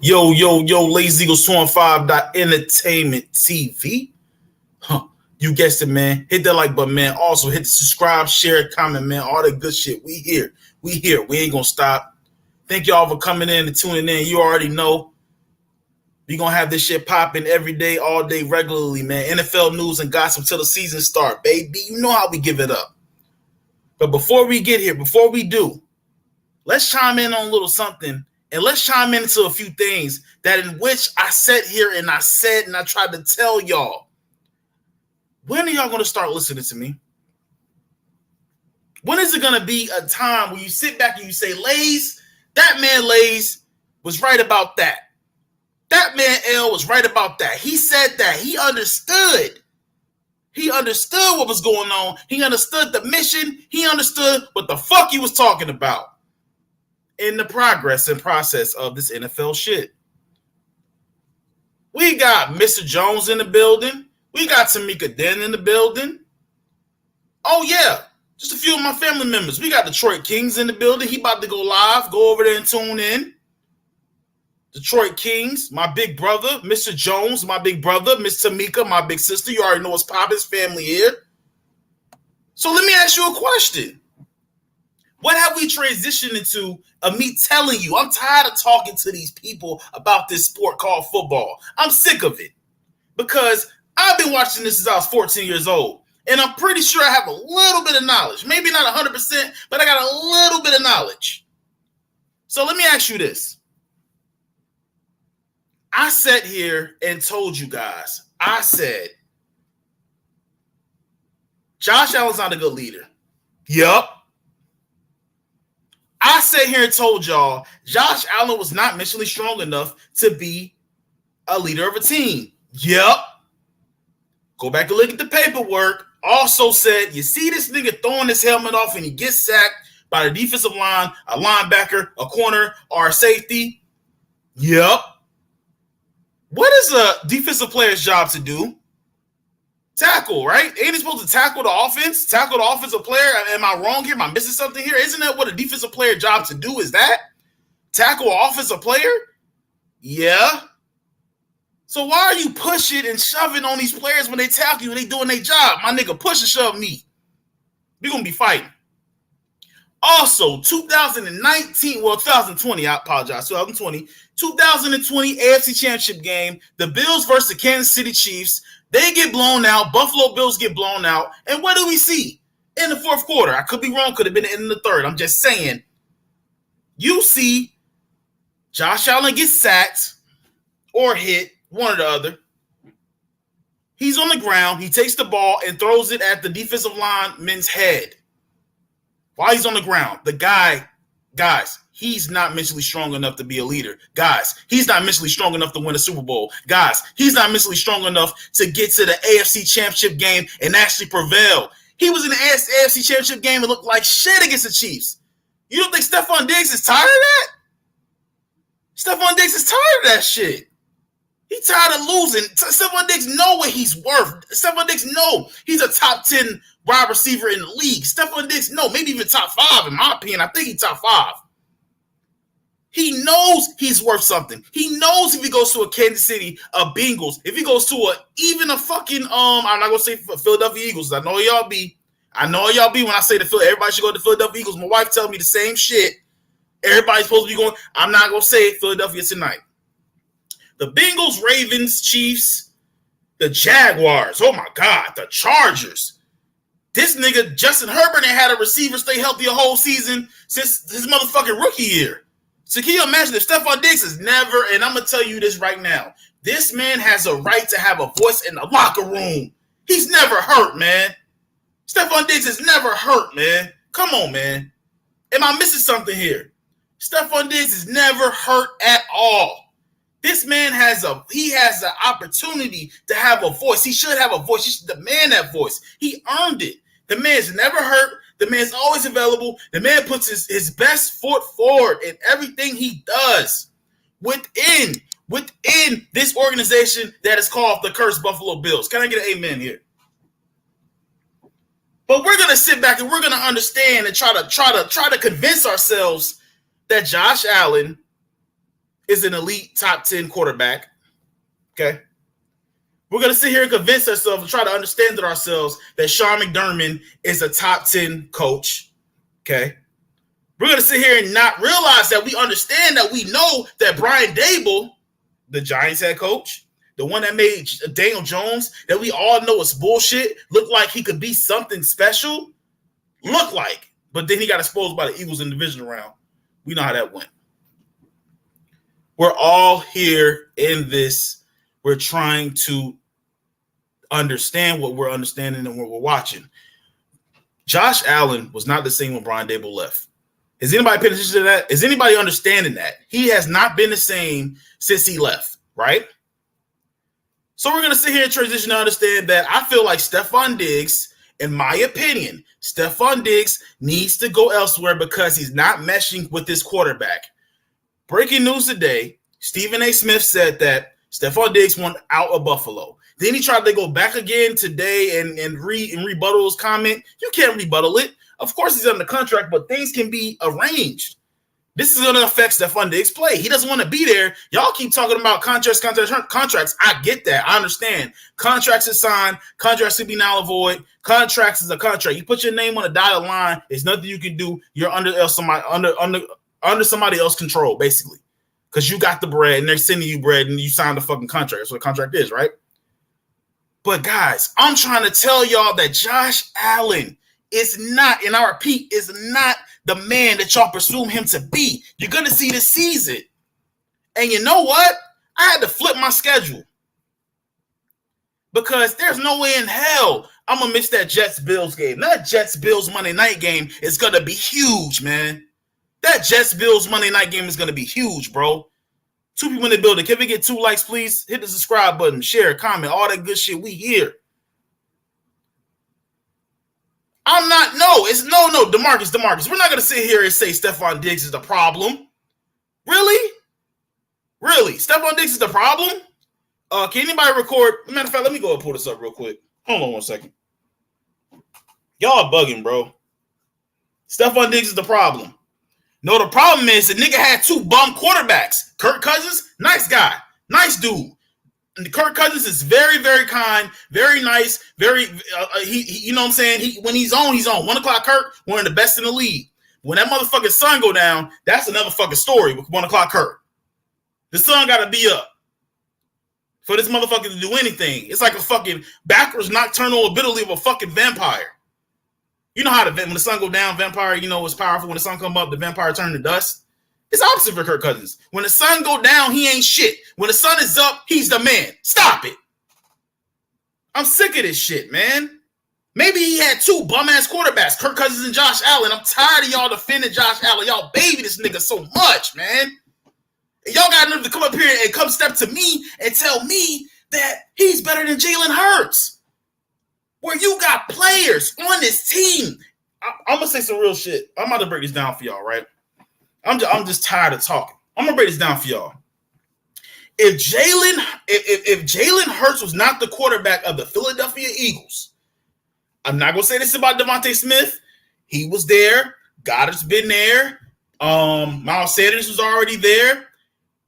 Yo, Lazy Eagle Swarm 5 Entertainment TV. Huh. You guessed it, man. Hit that like button, man. Also, hit the subscribe, share, comment, man. All that good shit. We here. We ain't gonna stop. Thank y'all for coming in and tuning in. You already know. We gonna have this shit popping every day, all day, regularly, man. NFL news and gossip till the season start, baby. You know how we give it up. But before we get here, before we do, let's chime in on a little something. And let's chime into a few things that in which I sat here and I said and I tried to tell y'all. When are y'all going to start listening to me? When is it going to be a time where you sit back and you say, Lays, that man Lays was right about that. That man L was right about that. He said that. He understood. He understood what was going on. He understood the mission. He understood what the fuck he was talking about in the progress and process of this NFL shit. We got Mr. Jones in the building. We got Tamika Den in the building. Oh, yeah. Just a few of my family members. We got Detroit Kings in the building. He about to go live. Go over there and tune in. Detroit Kings, my big brother. Mr. Jones, my big brother. Miss Tamika, my big sister. You already know what's Papa's family here. So let me ask you a question. What have we transitioned into of me telling you? I'm tired of talking to these people about this sport called football. I'm sick of it because I've been watching this since I was 14 years old, and I'm pretty sure I have a little bit of knowledge. Maybe not 100%, but I got a little bit of knowledge. So let me ask you this. I sat here and told you guys, I said, Josh Allen's not a good leader. Yup. I sat here and told y'all Josh Allen was not mentally strong enough to be a leader of a team. Yep. Go back and look at the paperwork. Also said, you see this nigga throwing his helmet off and he gets sacked by the defensive line, a linebacker, a corner, or a safety. Yep. What is a defensive player's job to do? Tackle, right? Ain't he supposed to tackle the offense? Tackle the offensive player? Am I wrong here? Am I missing something here? Isn't that what a defensive player job to do is that? Tackle an offensive player? Yeah. So why are you pushing and shoving on these players when they tackle you and they doing their job? My nigga, push and shove me. We're going to be fighting. Also, 2020, I apologize, 2020 AFC Championship game, the Bills versus the Kansas City Chiefs. They get blown out. Buffalo Bills get blown out. And what do we see in the fourth quarter? I could be wrong. Could have been in the third. I'm just saying. You see Josh Allen get sacked or hit, one or the other. He's on the ground. He takes the ball and throws it at the defensive lineman's head while he's on the ground. The guy, guys, he's not mentally strong enough to be a leader. Guys, he's not mentally strong enough to win a Super Bowl. Guys, he's not mentally strong enough to get to the AFC Championship game and actually prevail. He was in the AFC Championship game and looked like shit against the Chiefs. You don't think Stephon Diggs is tired of that? Stephon Diggs is tired of that shit. He's tired of losing. Stephon Diggs know what he's worth. Stephon Diggs know he's a top 10 wide receiver in the league. Stephon Diggs know, maybe even top 5 in my opinion. I think he's top 5. He knows he's worth something. He knows if he goes to a Kansas City, a Bengals, if he goes to even a fucking, I'm not going to say Philadelphia Eagles. I know y'all be when I say everybody should go to the Philadelphia Eagles. My wife tells me the same shit. Everybody's supposed to be going. I'm not going to say Philadelphia tonight. The Bengals, Ravens, Chiefs, the Jaguars. Oh, my God. The Chargers. This nigga, Justin Herbert, ain't had a receiver stay healthy a whole season since his motherfucking rookie year. So can you imagine if Stephon Diggs is never, and I'm going to tell you this right now, this man has a right to have a voice in the locker room. He's never hurt, man. Stephon Diggs is never hurt, man. Come on, man. Am I missing something here? Stephon Diggs is never hurt at all. This man has the opportunity to have a voice. He should have a voice. He should demand that voice. He earned it. The man's never hurt. The man's always available. The man puts his best foot forward in everything he does within this organization that is called the Cursed Buffalo Bills. Can I get an amen here? But we're gonna sit back and we're gonna understand and try to convince ourselves that Josh Allen is an elite top 10 quarterback. Okay. We're going to sit here and convince ourselves and try to understand it ourselves that Sean McDermott is a top 10 coach. Okay. We're going to sit here and not realize that we understand that we know that Brian Daboll, the Giants head coach, the one that made Daniel Jones, that we all know is bullshit, looked like he could be something special. Look like. But then he got exposed by the Eagles in the divisional round. We know how that went. We're all here in this. We're trying to understand what we're understanding and what we're watching. Josh Allen was not the same when Brian Daboll left. Is anybody paying attention to that? Is anybody understanding that? He has not been the same since he left, right? So we're going to sit here and transition to understand that I feel like Stephon Diggs, in my opinion, Stephon Diggs needs to go elsewhere because he's not meshing with his quarterback. Breaking news today, Stephen A. Smith said that Stephon Diggs went out of Buffalo. Then he tried to go back again today and rebuttal his comment. You can't rebuttal it. Of course he's under contract, but things can be arranged. This is going to affect Stephon Diggs' play. He doesn't want to be there. Y'all keep talking about contracts. I get that. I understand. Contracts are signed. Contracts should be null and void. Contracts is a contract. You put your name on a dotted line. There's nothing you can do. You're under somebody else's control, basically, because you got the bread and they're sending you bread and you signed the fucking contract. That's what a contract is, right? But guys, I'm trying to tell y'all that Josh Allen is not, and I repeat, is not the man that y'all presume him to be. You're going to see this season. And you know what? I had to flip my schedule. Because there's no way in hell I'm going to miss that Jets-Bills game. That Jets-Bills Monday night game is going to be huge, man. That Jets-Bills Monday night game is going to be huge, bro. 2 people in the building. Can we get 2 likes, please? Hit the subscribe button, share, comment, all that good shit. We here. DeMarcus. We're not going to sit here and say Stephon Diggs is the problem. Really? Stephon Diggs is the problem? Can anybody record? Matter of fact, let me go and pull this up real quick. Hold on one second. Y'all bugging, bro. Stephon Diggs is the problem. No, the problem is the nigga had 2 bum quarterbacks. Kirk Cousins, nice guy. Nice dude. And Kirk Cousins is very, very kind, very nice, very, you know what I'm saying? When he's on, he's on. 1 o'clock Kirk, one of the best in the league. When that motherfucking sun go down, that's another fucking story with 1 o'clock Kirk. The sun got to be up for this motherfucker to do anything. It's like a fucking backwards nocturnal ability of a fucking vampire. You know how when the sun go down, vampire, you know, is powerful. When the sun come up, the vampire turn to dust. It's opposite for Kirk Cousins. When the sun go down, he ain't shit. When the sun is up, he's the man. Stop it. I'm sick of this shit, man. Maybe he had 2 bum-ass quarterbacks, Kirk Cousins and Josh Allen. I'm tired of y'all defending Josh Allen. Y'all baby this nigga so much, man. And y'all got enough to come up here and come step to me and tell me that he's better than Jalen Hurts. Where you got players on this team. I'm going to say some real shit. I'm about to break this down for y'all, right? I'm just tired of talking. I'm going to break this down for y'all. If Jalen Hurts was not the quarterback of the Philadelphia Eagles, I'm not going to say this about Devontae Smith. He was there. Goddard's been there. Miles Sanders was already there.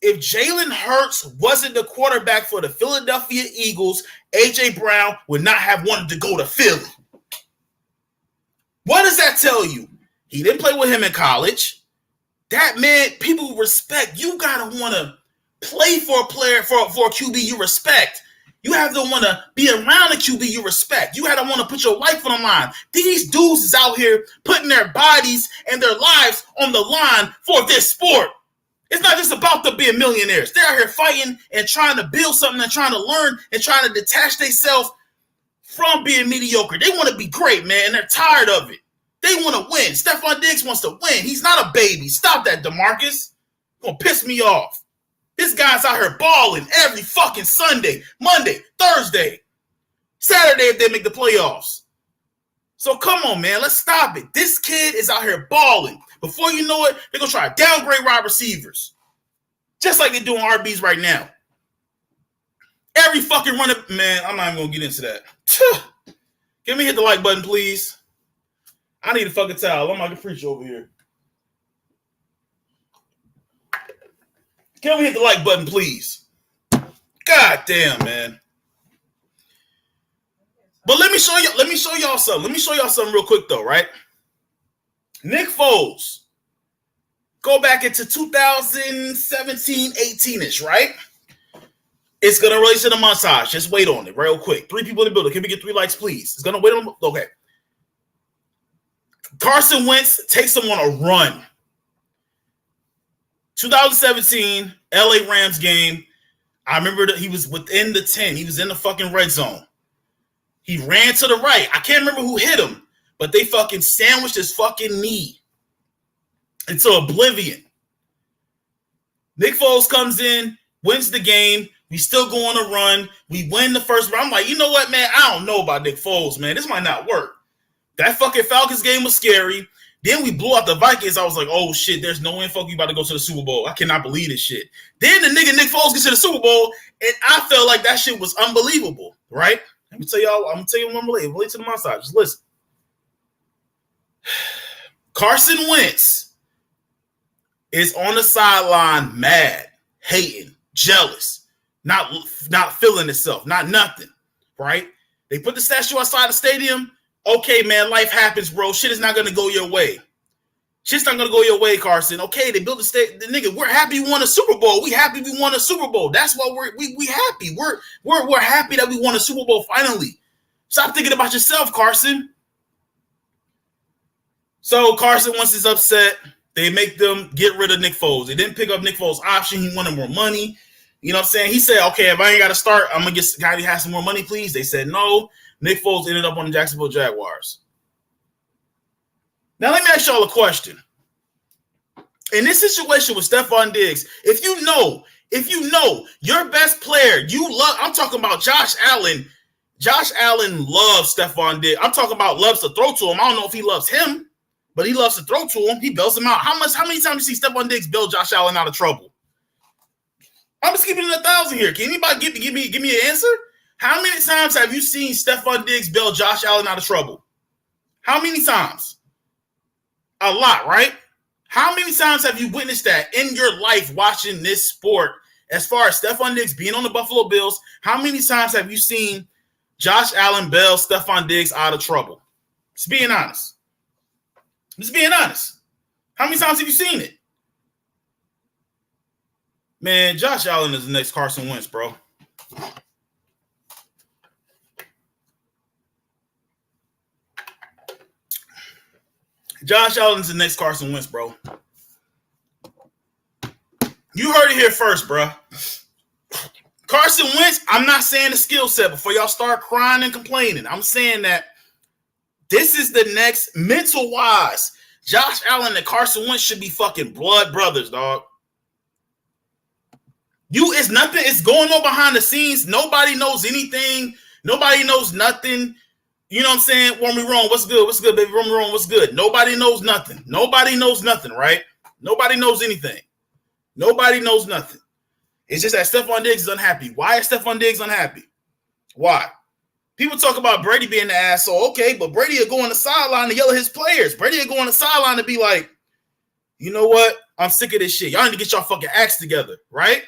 If Jalen Hurts wasn't the quarterback for the Philadelphia Eagles, A.J. Brown would not have wanted to go to Philly. What does that tell you? He didn't play with him in college. That man, people respect. You got to want to play for a player, for a QB you respect. You have to want to be around a QB you respect. You have to want to put your life on the line. These dudes is out here putting their bodies and their lives on the line for this sport. It's not just about them being millionaires. They're out here fighting and trying to build something and trying to learn and trying to detach themselves from being mediocre. They want to be great, man, and they're tired of it. They want to win. Stephon Diggs wants to win. He's not a baby. Stop that, DeMarcus. You're going to piss me off. This guy's out here balling every fucking Sunday, Monday, Thursday, Saturday if they make the playoffs. So come on, man. Let's stop it. This kid is out here balling. Before you know it, they're going to try to downgrade wide receivers. Just like they're doing RBs right now. Every fucking running, man, I'm not even going to get into that. Give me hit the like button, please. I need a fucking towel. I'm like a preacher over here. Can we hit the like button, please? God damn, man. But let me show y'all something. Let me show y'all something real quick though, right? Nick Foles. Go back into 2017, 18-ish, right? It's going to release in a montage. Just wait on it real quick. 3 people in the building. Can we get 3 likes, please? It's going to wait on. Okay. Carson Wentz takes them on a run. 2017 LA Rams game. I remember that he was within the 10. He was in the fucking red zone. He ran to the right. I can't remember who hit him, but they fucking sandwiched his fucking knee into oblivion. Nick Foles comes in, wins the game. We still go on a run. We win the first round. I'm like, you know what, man? I don't know about Nick Foles, man. This might not work. That fucking Falcons game was scary. Then we blew out the Vikings. I was like, oh, shit, there's no way fuck you about to go to the Super Bowl. I cannot believe this shit. Then the nigga Nick Foles gets to the Super Bowl, and I felt like that shit was unbelievable, right? Let me tell y'all, I'm going to tell you one relate to the montage. Just listen. Carson Wentz is on the sideline mad, hating, jealous, not feeling itself, not nothing, right? They put the statue outside the stadium. Okay, man, life happens, bro. Shit is not going to go your way. Shit's not going to go your way, Carson. Okay, they built the nigga. We're happy we won a Super Bowl. We happy we won a Super Bowl. That's why we happy. We're happy that we won a Super Bowl finally. Stop thinking about yourself, Carson. So Carson, once he's upset, they make them get rid of Nick Foles. They didn't pick up Nick Foles' option. He wanted more money. You know what I'm saying? He said, okay, if I ain't got to start, I'm going to get a guy who has some more money, please. They said no. Nick Foles ended up on the Jacksonville Jaguars. Now, let me ask y'all a question. In this situation with Stephon Diggs, if you know your best player, I'm talking about Josh Allen. Josh Allen loves Stephon Diggs. I'm talking about loves to throw to him. I don't know if he loves him, but he loves to throw to him. He bails him out. How many times you see Stephon Diggs bail Josh Allen out of trouble? I'm just keeping it 1,000 here. Can anybody give me an answer? How many times have you seen Stephon Diggs bail Josh Allen out of trouble? How many times? A lot, right? How many times have you witnessed that in your life watching this sport? As far as Stephon Diggs being on the Buffalo Bills, how many times have you seen Josh Allen bail Stephon Diggs out of trouble? Just being honest. Just being honest. How many times have you seen it? Man, Josh Allen is the next Carson Wentz, bro. Josh Allen's the next Carson Wentz, bro. You heard it here first, bro. Carson Wentz, I'm not saying the skill set before y'all start crying and complaining. I'm saying that this is the next mental-wise. Josh Allen and Carson Wentz should be fucking blood brothers, dog. It's nothing. It's going on behind the scenes. Nobody knows anything. Nobody knows nothing. You know what I'm saying? Warm me wrong. What's good? What's good, baby? Warm me wrong. What's good? Nobody knows nothing. Nobody knows nothing, right? Nobody knows anything. Nobody knows nothing. It's just that Stephon Diggs is unhappy. Why is Stephon Diggs unhappy? Why? People talk about Brady being the asshole. Okay, but Brady will go on the sideline to yell at his players. Brady will go on the sideline to be like, you know what? I'm sick of this shit. Y'all need to get y'all fucking acts together, right?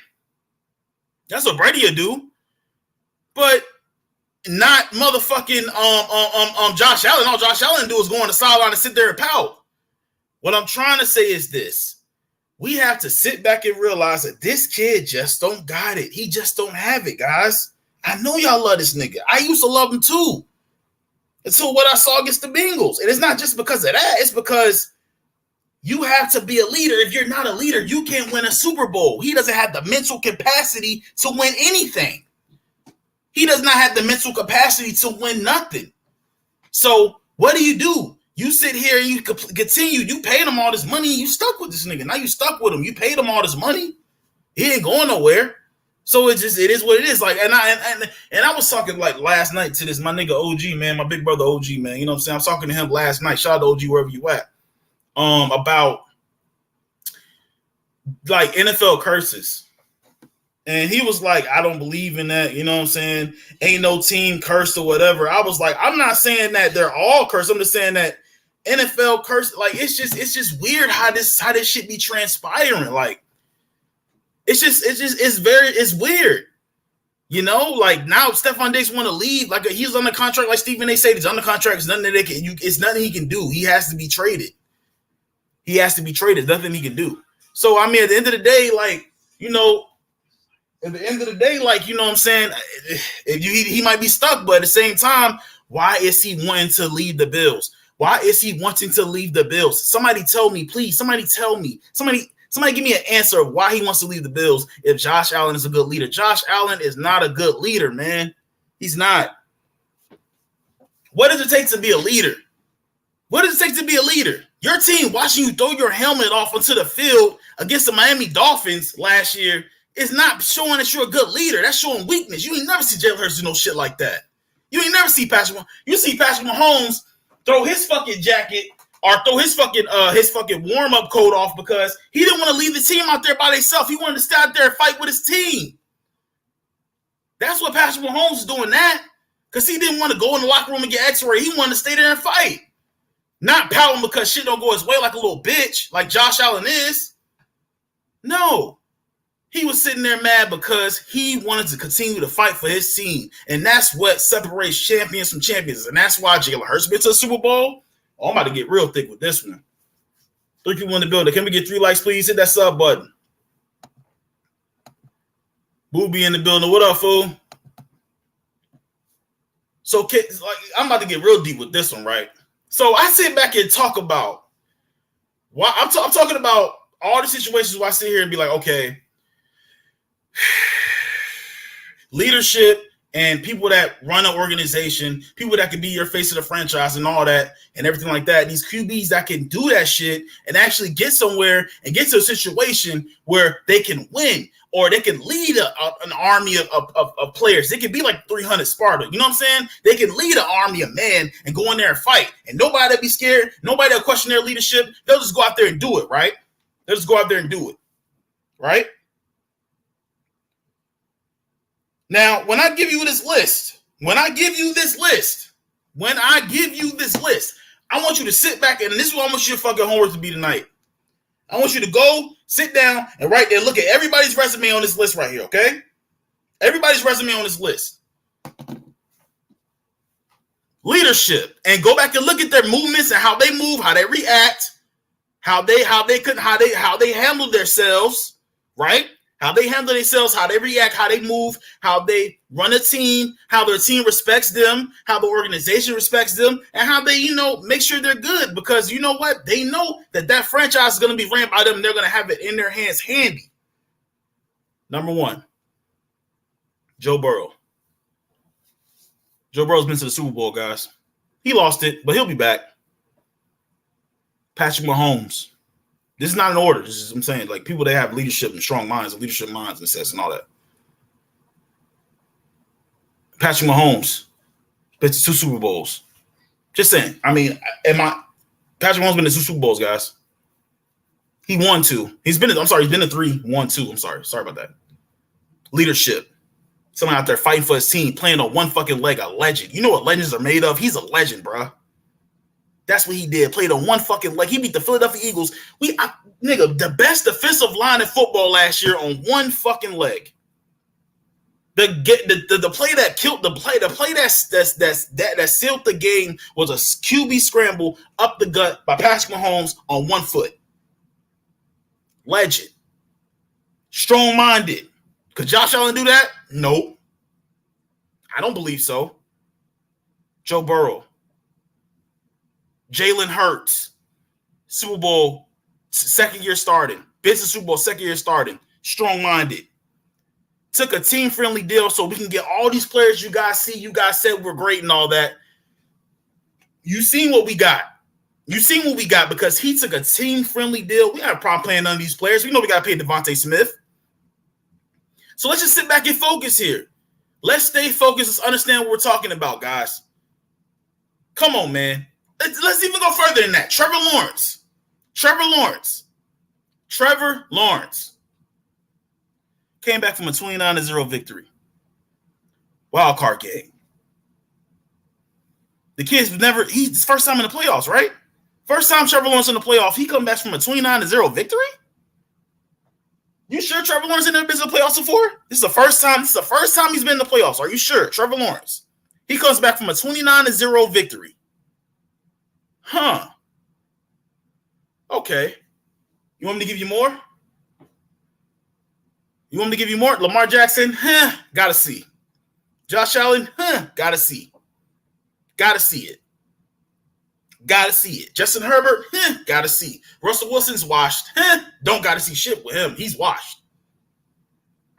That's what Brady will do. But not motherfucking Josh Allen. All Josh Allen do is go on the sideline and sit there and pout. What I'm trying to say is this. We have to sit back and realize that this kid just don't got it. He just don't have it, guys. I know y'all love this nigga. I used to love him too. Until what I saw against the Bengals. And it's not just because of that. It's because you have to be a leader. If you're not a leader, you can't win a Super Bowl. He doesn't have the mental capacity to win anything. He does not have the mental capacity to win nothing. So what do? You sit here and you continue. You paid him all this money. You stuck with this nigga. Now you stuck with him. You paid him all this money. He ain't going nowhere. So it is what it is. Like, and I was talking like last night to this, my nigga OG, man, my big brother OG, man. You know what I'm saying? I was talking to him last night. Shout out to OG wherever you at. About like NFL curses. And he was like, I don't believe in that. You know what I'm saying? Ain't no team cursed or whatever. I was like, I'm not saying that they're all cursed. I'm just saying that NFL curse, like it's just weird how this shit be transpiring. Like, It's weird. You know, like now Stephon Diggs want to leave. Like he's under contract, like Stephen A. said, he's under contract. It's nothing it's nothing he can do. He has to be traded. Nothing he can do. So I mean, at the end of the day, like, you know, what I'm saying, he might be stuck, but at the same time, why is he wanting to leave the Bills? Somebody tell me, please. Somebody tell me. Somebody give me an answer of why he wants to leave the Bills if Josh Allen is a good leader. Josh Allen is not a good leader, man. He's not. What does it take to be a leader? Your team watching you throw your helmet off onto the field against the Miami Dolphins last year is not showing that you're a good leader. That's showing weakness. You ain't never see Jalen Hurts do no shit like that. You ain't never see Patrick Mahomes. You see Patrick Mahomes throw his fucking jacket or throw his fucking warm-up coat off because he didn't want to leave the team out there by himself. He wanted to stay out there and fight with his team. That's what Patrick Mahomes is doing that because he didn't want to go in the locker room and get x-ray. He wanted to stay there and fight. Not pouting because shit don't go his way like a little bitch, like Josh Allen is. No. He was sitting there mad because he wanted to continue to fight for his team. And that's what separates champions from champions. And that's why Jalen Hurts been to the Super Bowl. Oh, I'm about to get real thick with this one. 3 people in the building. Can we get 3 likes, please? Hit that sub button. Booby in the building. What up, fool? So, like, I'm about to get real deep with this one, right? So I sit back and talk about why I'm talking about all the situations where I sit here and be like, okay, leadership and people that run an organization, people that can be your face of the franchise and all that and everything like that, these QBs that can do that shit and actually get somewhere and get to a situation where they can win or they can lead an army of players. They can be like 300 Sparta. You know what I'm saying? They can lead an army of men and go in there and fight. And nobody will be scared. Nobody will question their leadership. They'll just go out there and do it, right? Right? Now, when I give you this list, I want you to sit back, and this is what I want your fucking homework to be tonight. I want you to go, sit down, and right there, look at everybody's resume on this list right here, okay? Everybody's resume on this list. Leadership, and go back and look at their movements and how they move, how they react, how they handle themselves, right? How they handle themselves, how they react, how they move, how they run a team, how their team respects them, how the organization respects them, and how they, make sure they're good. Because you know what? They know that franchise is going to be ran by them. And they're going to have it in their hands handy. Number 1, Joe Burrow. Joe Burrow's been to the Super Bowl, guys. He lost it, but he'll be back. Patrick Mahomes. This is not an order. This is what I'm saying. Like people that have leadership and strong minds and leadership minds and success and all that. Patrick Mahomes been to 2 Super Bowls. Just saying. I mean, Patrick Mahomes been to 2 Super Bowls, guys. He won 2. He's been to 3, won 2. I'm sorry. Sorry about that. Leadership. Someone out there fighting for his team, playing on one fucking leg, a legend. You know what legends are made of? He's a legend, bro. That's what he did. Played on one fucking leg. He beat the Philadelphia Eagles. The best defensive line in football last year on one fucking leg. The play that killed the play that sealed the game was a QB scramble up the gut by Patrick Mahomes on 1 foot. Legend. Strong-minded. Could Josh Allen do that? Nope. I don't believe so. Joe Burrow. Jalen Hurts, Super Bowl, second year starting. Business Super Bowl, second year starting. Strong-minded. Took a team-friendly deal so we can get all these players you guys see. You guys said we're great and all that. You seen what we got. Because he took a team-friendly deal. We have a problem playing none of these players. We know we got to pay Devontae Smith. So let's just sit back and focus here. Let's stay focused. Let's understand what we're talking about, guys. Come on, man. Let's even go further than that. Trevor Lawrence came back from a 29-0 victory. Wild card game. The kid's he's first time in the playoffs, right? First time Trevor Lawrence in the playoff, he come back from a 29-0 victory? You sure Trevor Lawrence ain't never been to the playoffs before? This is the first time. This is the first time he's been in the playoffs. Are you sure, Trevor Lawrence? He comes back from a 29-0 victory. Huh. Okay. You want me to give you more? You want me to give you more? Lamar Jackson? Gotta see. Josh Allen? Gotta see. Gotta see it. Gotta see it. Justin Herbert? Gotta see. Russell Wilson's washed. Don't gotta see shit with him. He's washed.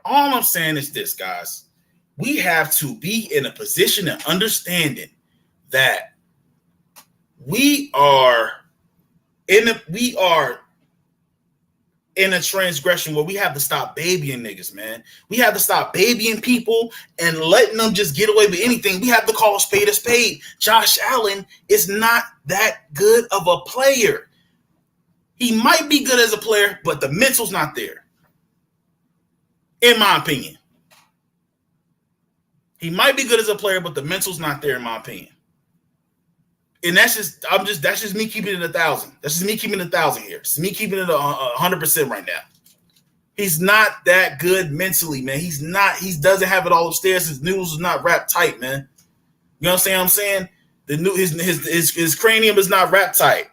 All I'm saying is this, guys. We have to be in a position of understanding that we are in a transgression where we have to stop babying niggas, man. We have to stop babying people and letting them just get away with anything. We have to call a spade a spade. Josh Allen is not that good of a player. He might be good as a player, but the mental's not there. In my opinion. He might be good as a player, but the mental's not there, in my opinion. And that's just me keeping it 1,000. That's just me keeping it 1,000 here. It's me keeping it 100% right now. He's not that good mentally, man. He doesn't have it all upstairs. His noodles is not wrapped tight, man. You know what I'm saying? His cranium is not wrapped tight.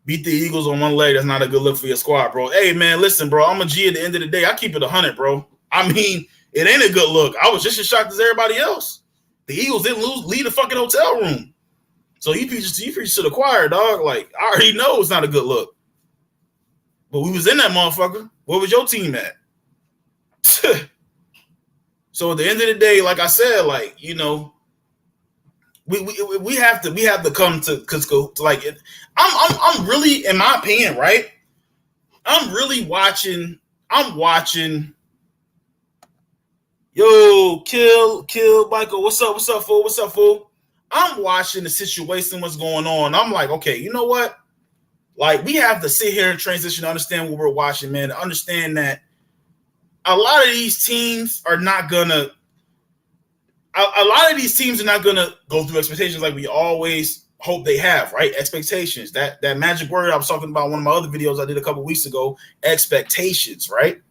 Beat the Eagles on one leg. That's not a good look for your squad, bro. Hey, man, listen, bro. I'm a G at the end of the day. I keep it 100, bro. I mean, it ain't a good look. I was just as shocked as everybody else. The Eagles didn't leave the fucking hotel room. So you preach to the choir, dog. Like, I already know it's not a good look. But we was in that motherfucker. Where was your team at? So at the end of the day, like I said, like, you know, we have to come to like it. I'm really, in my opinion, right? I'm watching. Yo, kill Michael. What's up, fool? I'm watching the situation, what's going on. I'm like, okay, you know what? Like, we have to sit here and transition to understand what we're watching, man. To understand that a lot of these teams are not gonna go through expectations like we always hope they have, right? Expectations. That magic word I was talking about in one of my other videos I did a couple weeks ago. Expectations, right?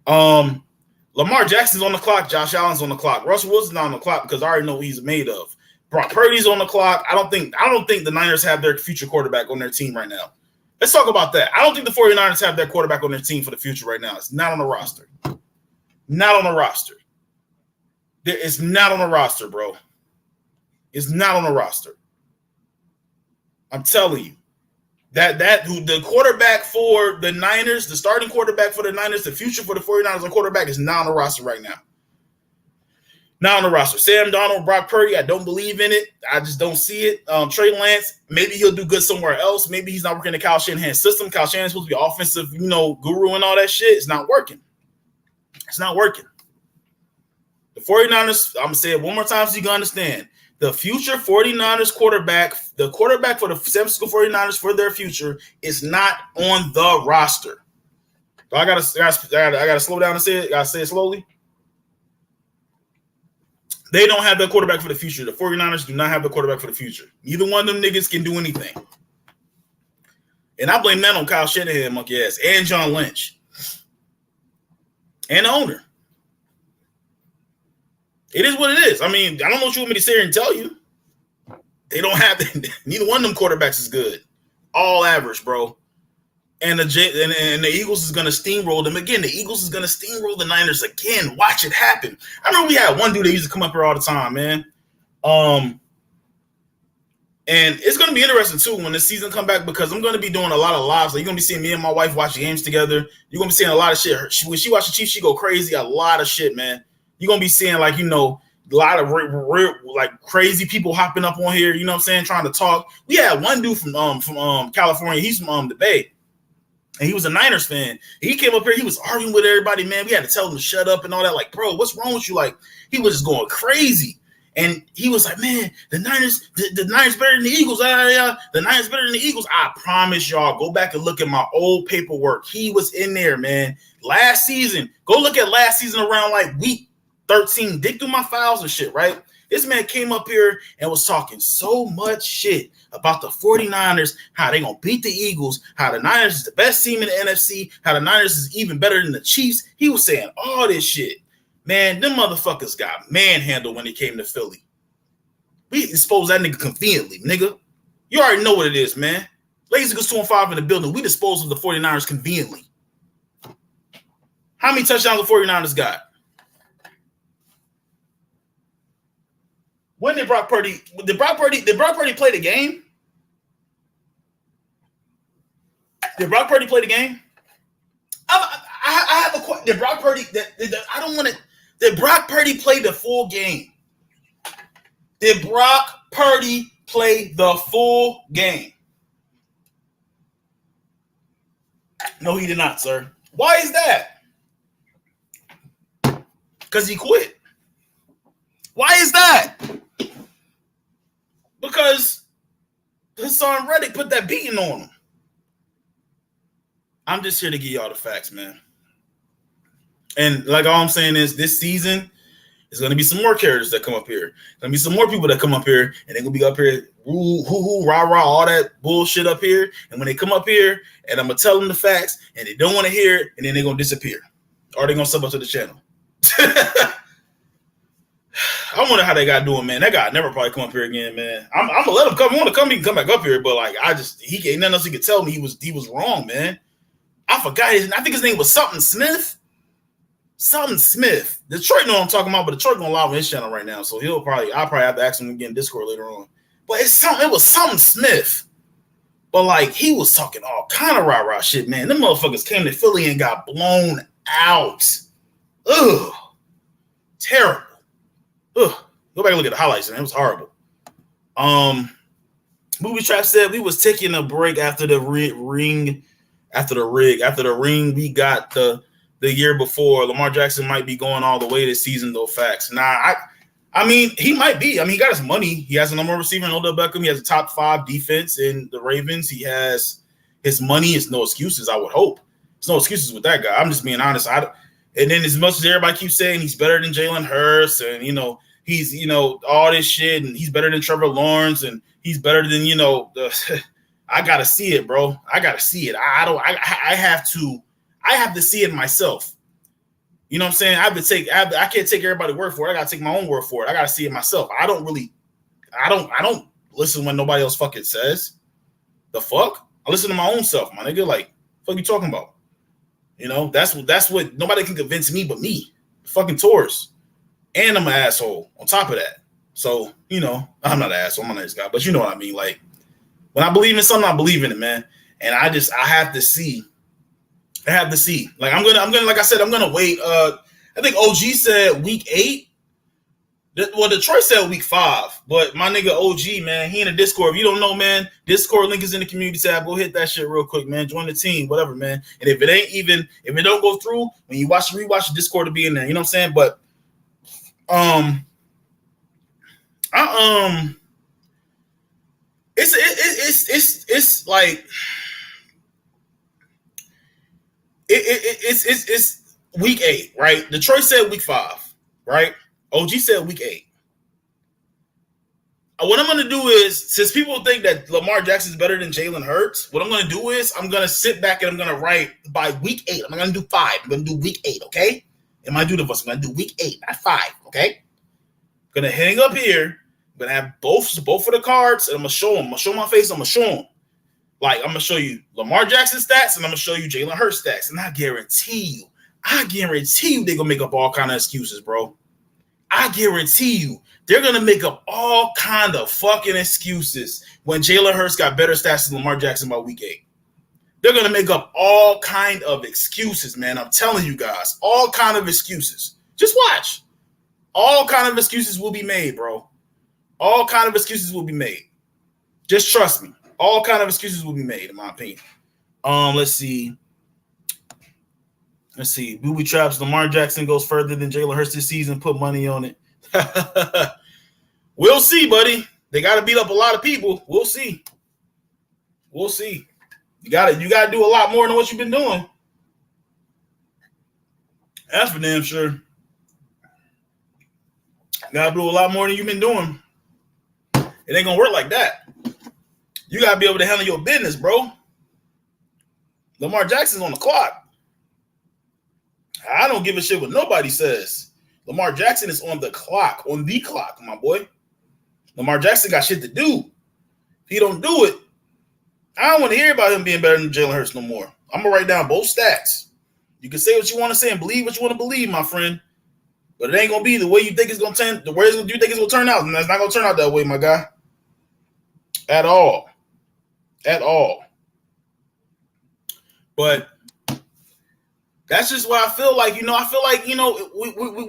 Lamar Jackson's on the clock. Josh Allen's on the clock. Russell Wilson's not on the clock because I already know what he's made of. Brock Purdy's on the clock. I don't think the Niners have their future quarterback on their team right now. Let's talk about that. I don't think the 49ers have their quarterback on their team for the future right now. It's not on the roster. Not on the roster. It's not on the roster, bro. It's not on the roster. I'm telling you. That the quarterback for the Niners, the starting quarterback for the Niners, the future for the 49ers, the quarterback is not on the roster right now. Not on the roster. Sam Darnold, Brock Purdy, I don't believe in it. I just don't see it. Trey Lance, maybe he'll do good somewhere else. Maybe he's not working in the Kyle Shanahan system. Kyle Shanahan's supposed to be offensive, guru and all that shit. It's not working. It's not working. The 49ers, I'm going to say it one more time so you can understand. The future 49ers quarterback, the quarterback for the San Francisco 49ers for their future is not on the roster. So I gotta slow down and say it. I gotta say it slowly. They don't have the quarterback for the future. The 49ers do not have the quarterback for the future. Neither one of them niggas can do anything. And I blame that on Kyle Shanahan, monkey ass, and John Lynch. And the owner. It is what it is. I mean, I don't know what you want me to sit here and tell you. They don't have neither one of them quarterbacks is good. All average, bro. And the Eagles is going to steamroll them again. The Eagles is going to steamroll the Niners again. Watch it happen. I remember we had one dude that used to come up here all the time, man. And it's going to be interesting, too, when the season come back because I'm going to be doing a lot of lives. Like, you're going to be seeing me and my wife watch games together. You're going to be seeing a lot of shit. When she watches the Chiefs, she go crazy. A lot of shit, man. You're going to be seeing, like, a lot of like crazy people hopping up on here, you know what I'm saying, trying to talk. We had one dude from California. He's from the Bay. And he was a Niners fan. He came up here. He was arguing with everybody, man. We had to tell him to shut up and all that. Like, bro, what's wrong with you? Like, he was just going crazy. And he was like, man, the Niners better than the Eagles. The Niners better than the Eagles. I promise y'all, go back and look at my old paperwork. He was in there, man. Last season, go look at last season around like week 13. Dig through my files and shit, right? This man came up here and was talking so much shit about the 49ers, how they gonna beat the Eagles, how the Niners is the best team in the NFC, how the Niners is even better than the Chiefs. He was saying all this shit. Man, them motherfuckers got manhandled when they came to Philly. We exposed that nigga conveniently, nigga. You already know what it is, man. Ladies Eagles 2-5 in the building. We disposed of the 49ers conveniently. How many touchdowns the 49ers got? When did Brock Purdy play the game? Did Brock Purdy play the game? I have a question. Did Brock Purdy? I don't want to. Did Brock Purdy play the full game? Did Brock Purdy play the full game? No, he did not, sir. Why is that? Because he quit. Why is that? Because Hassan Reddick put that beating on him. I'm just here to give y'all the facts, man. And like all I'm saying is this season, there's going to be some more characters that come up here. There's going to be some more people that come up here, and they're going to be up here, rah, all that bullshit up here. And when they come up here, and I'm going to tell them the facts, and they don't want to hear it, and then they're going to disappear. Or they're going to sub up to the channel. I wonder how that guy doing, man. That guy never probably come up here again, man. I'm going to let him come. He want to come, he can come back up here. But, like, he ain't nothing else he could tell me. He was wrong, man. I forgot I think his name was something Smith. Something Smith. Detroit know what I'm talking about, but Detroit gonna live on his channel right now, so I'll probably have to ask him again in Discord later on. But it was something Smith. But like he was talking all kind of rah-rah shit, man. Them motherfuckers came to Philly and got blown out. Ugh. Terrible. Ugh. Go back and look at the highlights, man. It was horrible. Movie Trap said we was taking a break after the ring. After the ring, we got the year before. Lamar Jackson might be going all the way this season, though. Facts. Nah, I mean, he might be. I mean, he got his money. He has a number one receiver in Odell Beckham. He has a top 5 defense in the Ravens. He has his money. It's no excuses, I would hope. There's no excuses with that guy. I'm just being honest. And then as much as everybody keeps saying he's better than Jalen Hurts and, he's, all this shit and he's better than Trevor Lawrence and he's better than, I got to see it, bro. I got to see it. I have to see it myself. You know what I'm saying? I can't take everybody's word for it. I got to take my own word for it. I got to see it myself. I don't listen when nobody else fucking says. The fuck? I listen to my own self, my nigga. Like, fuck you talking about? That's what nobody can convince me but me. Fucking Taurus. And I'm an asshole on top of that. So, I'm not an asshole. I'm a nice guy. But you know what I mean? Like, when I believe in something, I believe in it, man. And I have to see. Like I'm gonna like I said, I'm gonna wait. I think OG said week 8. Well, Detroit said week 5, but my nigga OG, man, he in the Discord. If you don't know, man, Discord link is in the community tab. Go hit that shit real quick, man. Join the team, whatever, man. And if it don't go through, when you rewatch the Discord to be in there, you know what I'm saying? But it's like it's week 8, right? Detroit said week 5, right? OG said week 8. What I'm going to do is, since people think that Lamar Jackson is better than Jalen Hurts, what I'm going to do is I'm going to sit back and I'm going to write by week 8. I'm not going to do 5. I'm going to do week 8, okay? I'm going to do week 8, not 5, okay? I'm going to hang up here. I'm going to have both of the cards, and I'm going to show them. I'm going to show my face. I'm going to show them. Like, I'm going to show you Lamar Jackson stats, and I'm going to show you Jalen Hurts stats. And I guarantee you, they're going to make up all kind of excuses, bro. I guarantee you, they're going to make up all kind of fucking excuses when Jalen Hurts got better stats than Lamar Jackson by week 8. They're going to make up all kind of excuses, man. I'm telling you guys, all kind of excuses. Just watch. All kind of excuses will be made, bro. All kind of excuses will be made. Just trust me. All kind of excuses will be made, in my opinion. Let's see. Booby Traps. Lamar Jackson goes further than Jalen Hurts this season. Put money on it. We'll see, buddy. They got to beat up a lot of people. We'll see. You got to do a lot more than what you've been doing. That's for damn sure. Gotta do a lot more than you've been doing. It ain't gonna work like that. You gotta be able to handle your business, bro. Lamar Jackson's on the clock. I don't give a shit what nobody says. Lamar Jackson is on the clock, my boy. Lamar Jackson got shit to do. If he don't do it, I don't want to hear about him being better than Jalen Hurts no more. I'm going to write down both stats. You can say what you want to say and believe what you want to believe, my friend. But it ain't going to be the way you think it's going to turn, the way you think it's going to turn out. And that's not going to turn out that way, my guy. At all. At all. But that's just what I feel like. I feel like,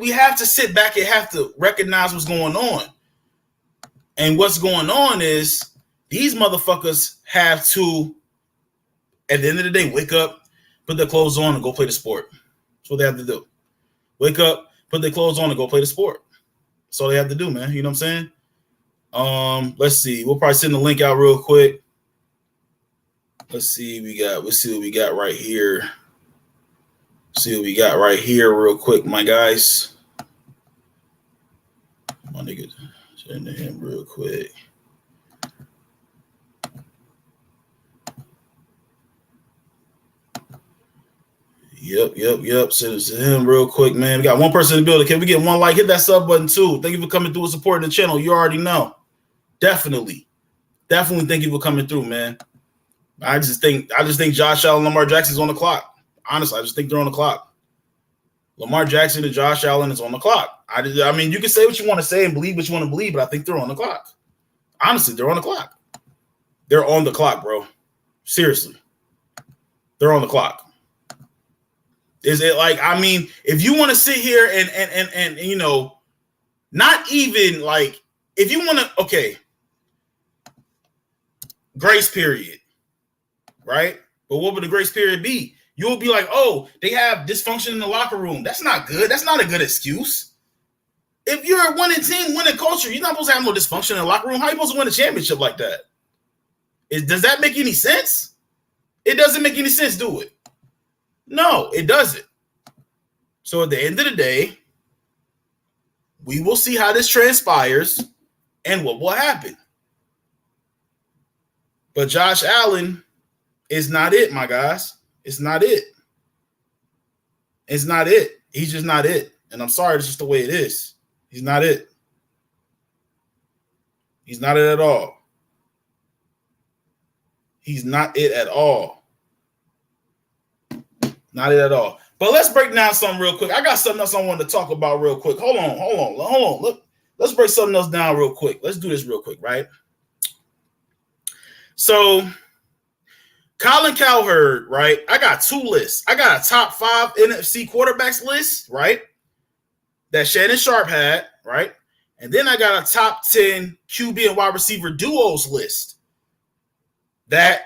we have to sit back and have to recognize what's going on. And what's going on is these motherfuckers have to, at the end of the day, wake up, put their clothes on, and go play the sport. That's what they have to do. Wake up, put their clothes on, and go play the sport. That's all they have to do, man. You know what I'm saying? Let's see. We'll probably send the link out real quick. Let's see what we got right here. See what we got right here real quick, my guys. My nigga, send to him real quick. Yep. Send it to him real quick, man. We got one person in the building. Can we get one like? Hit that sub button too. Thank you for coming through and supporting the channel. You already know. Definitely thank you for coming through, man. I just think Josh Allen and Lamar Jackson's on the clock. Honestly, I just think they're on the clock. Lamar Jackson and Josh Allen is on the clock. I mean, you can say what you want to say and believe what you want to believe, but I think they're on the clock. Honestly, they're on the clock. They're on the clock, bro. Seriously. They're on the clock. Is it like, I mean, if you want to sit here and not even like, if you want to, okay, grace period, right? But what would the grace period be? You'll be like, oh, they have dysfunction in the locker room. That's not good. That's not a good excuse. If you're a winning team, winning culture, you're not supposed to have no dysfunction in the locker room. How are you supposed to win a championship like that? Does that make any sense? It doesn't make any sense, do it? No, it doesn't. So at the end of the day, we will see how this transpires and what will happen. But Josh Allen is not it, my guys. It's not it. It's not it. He's just not it. And I'm sorry, it's just the way it is. He's not it. He's not it at all. He's not it at all. Not it at all. But let's break down something real quick. I got something else I wanted to talk about real quick. Hold on. Look, let's break something else down real quick. Let's do this real quick, right? So, Colin Cowherd, right? I got two lists. I got a top 5 NFC quarterbacks list, right? That Shannon Sharp had, right? And then I got a top 10 QB and wide receiver duos list that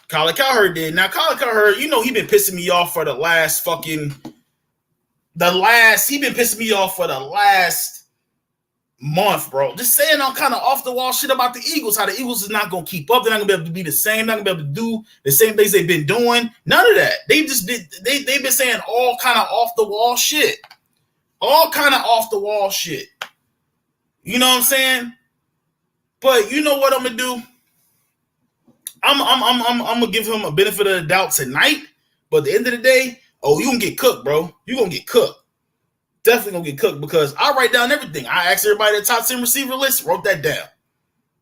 Colin Cowherd did. Now, Colin Cowherd, he been pissing me off for the last month, bro. Just saying I'm kind of off the wall shit about the Eagles, how the Eagles is not going to keep up. They're not going to be able to be the same. Not going to be able to do the same things they've been doing. None of that. They've been saying all kind of off the wall shit. All kind of off the wall shit. You know what I'm saying? But you know what I'm going to do? I'm going to give him a benefit of the doubt tonight. But at the end of the day, you're going to get cooked, bro. You're going to get cooked. Definitely gonna get cooked because I write down everything. I asked everybody the top 10 receiver list, wrote that down.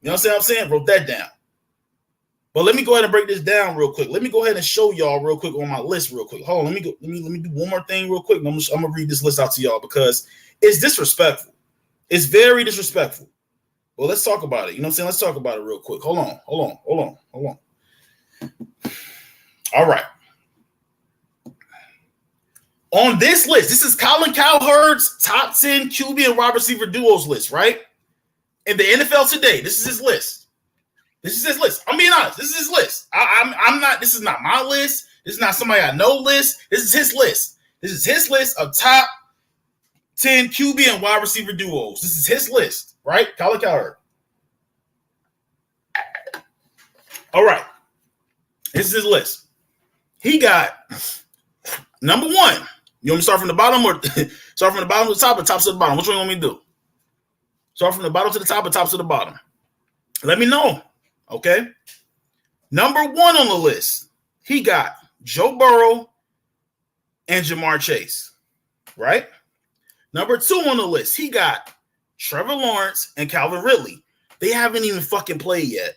You know what I'm saying? Wrote that down. But let me go ahead and break this down real quick. Let me go ahead and show y'all real quick on my list real quick. Hold on, let me do one more thing real quick. I'm gonna read this list out to y'all because it's disrespectful. It's very disrespectful. Well, let's talk about it. You know what I'm saying? Let's talk about it real quick. Hold on. All right. On this list, this is Colin Cowherd's top 10 QB and wide receiver duos list, right? In the NFL today, this is his list. I'm being honest. This is his list. I'm not. This is not my list. This is not somebody I know list. This is his list. This is his list of top 10 QB and wide receiver duos. This is his list, right? Colin Cowherd. All right. This is his list. He got number 1. You want me to start from the bottom or start from the bottom to the top or top to the bottom? Which one you want me to do? Start from the bottom to the top and top to the bottom. Let me know. Okay. Number 1 on the list, he got Joe Burrow and Jamar Chase. Right? Number 2 on the list, he got Trevor Lawrence and Calvin Ridley. They haven't even fucking played yet.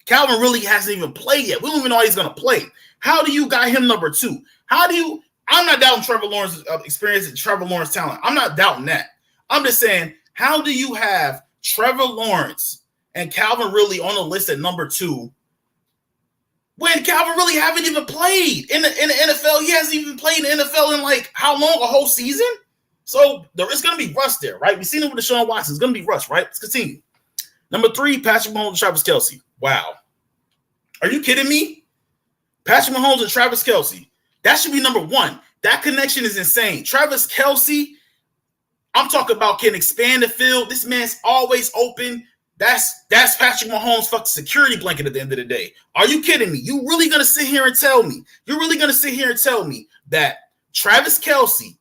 Calvin Ridley hasn't even played yet. We don't even know how he's going to play. How do you got him number 2? I'm not doubting Trevor Lawrence's experience and Trevor Lawrence's talent. I'm not doubting that. I'm just saying, how do you have Trevor Lawrence and Calvin Ridley on the list at number 2 when Calvin Ridley haven't even played in the NFL? He hasn't even played in the NFL in like how long? A whole season? So it's going to be rust there, right? We've seen it with Deshaun Watson. It's going to be rust, right? Let's continue. Number 3, Patrick Mahomes and Travis Kelce. Wow. Are you kidding me? Patrick Mahomes and Travis Kelce. That should be number 1. That connection is insane. Travis Kelce, I'm talking about, can expand the field. This man's always open. That's Patrick Mahomes' fucking security blanket at the end of the day. Are you kidding me? You really going to sit here and tell me that Travis Kelce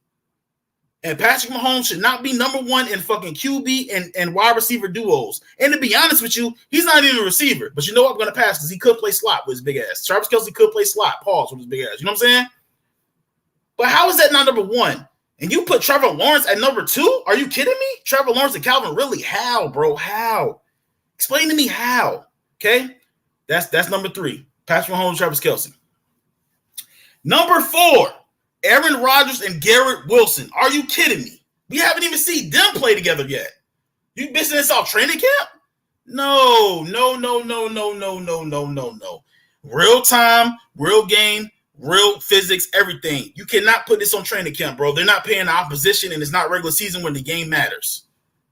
and Patrick Mahomes should not be number 1 in fucking QB and wide receiver duos? And to be honest with you, he's not even a receiver. But you know what? I'm going to pass because he could play slot with his big ass. Travis Kelce could play slot, pause, with his big ass. You know what I'm saying? But how is that not number 1? And you put Trevor Lawrence at number 2? Are you kidding me? Trevor Lawrence and Calvin Ridley. How, bro? How? Explain to me how. Okay? That's number 3. Patrick Mahomes, Travis Kelce. Number 4, Aaron Rodgers and Garrett Wilson. Are you kidding me? We haven't even seen them play together yet. You missing this off training camp? No. Real time, real game, real physics, everything. You cannot put this on training camp, bro. They're not paying the opposition, and it's not regular season when the game matters.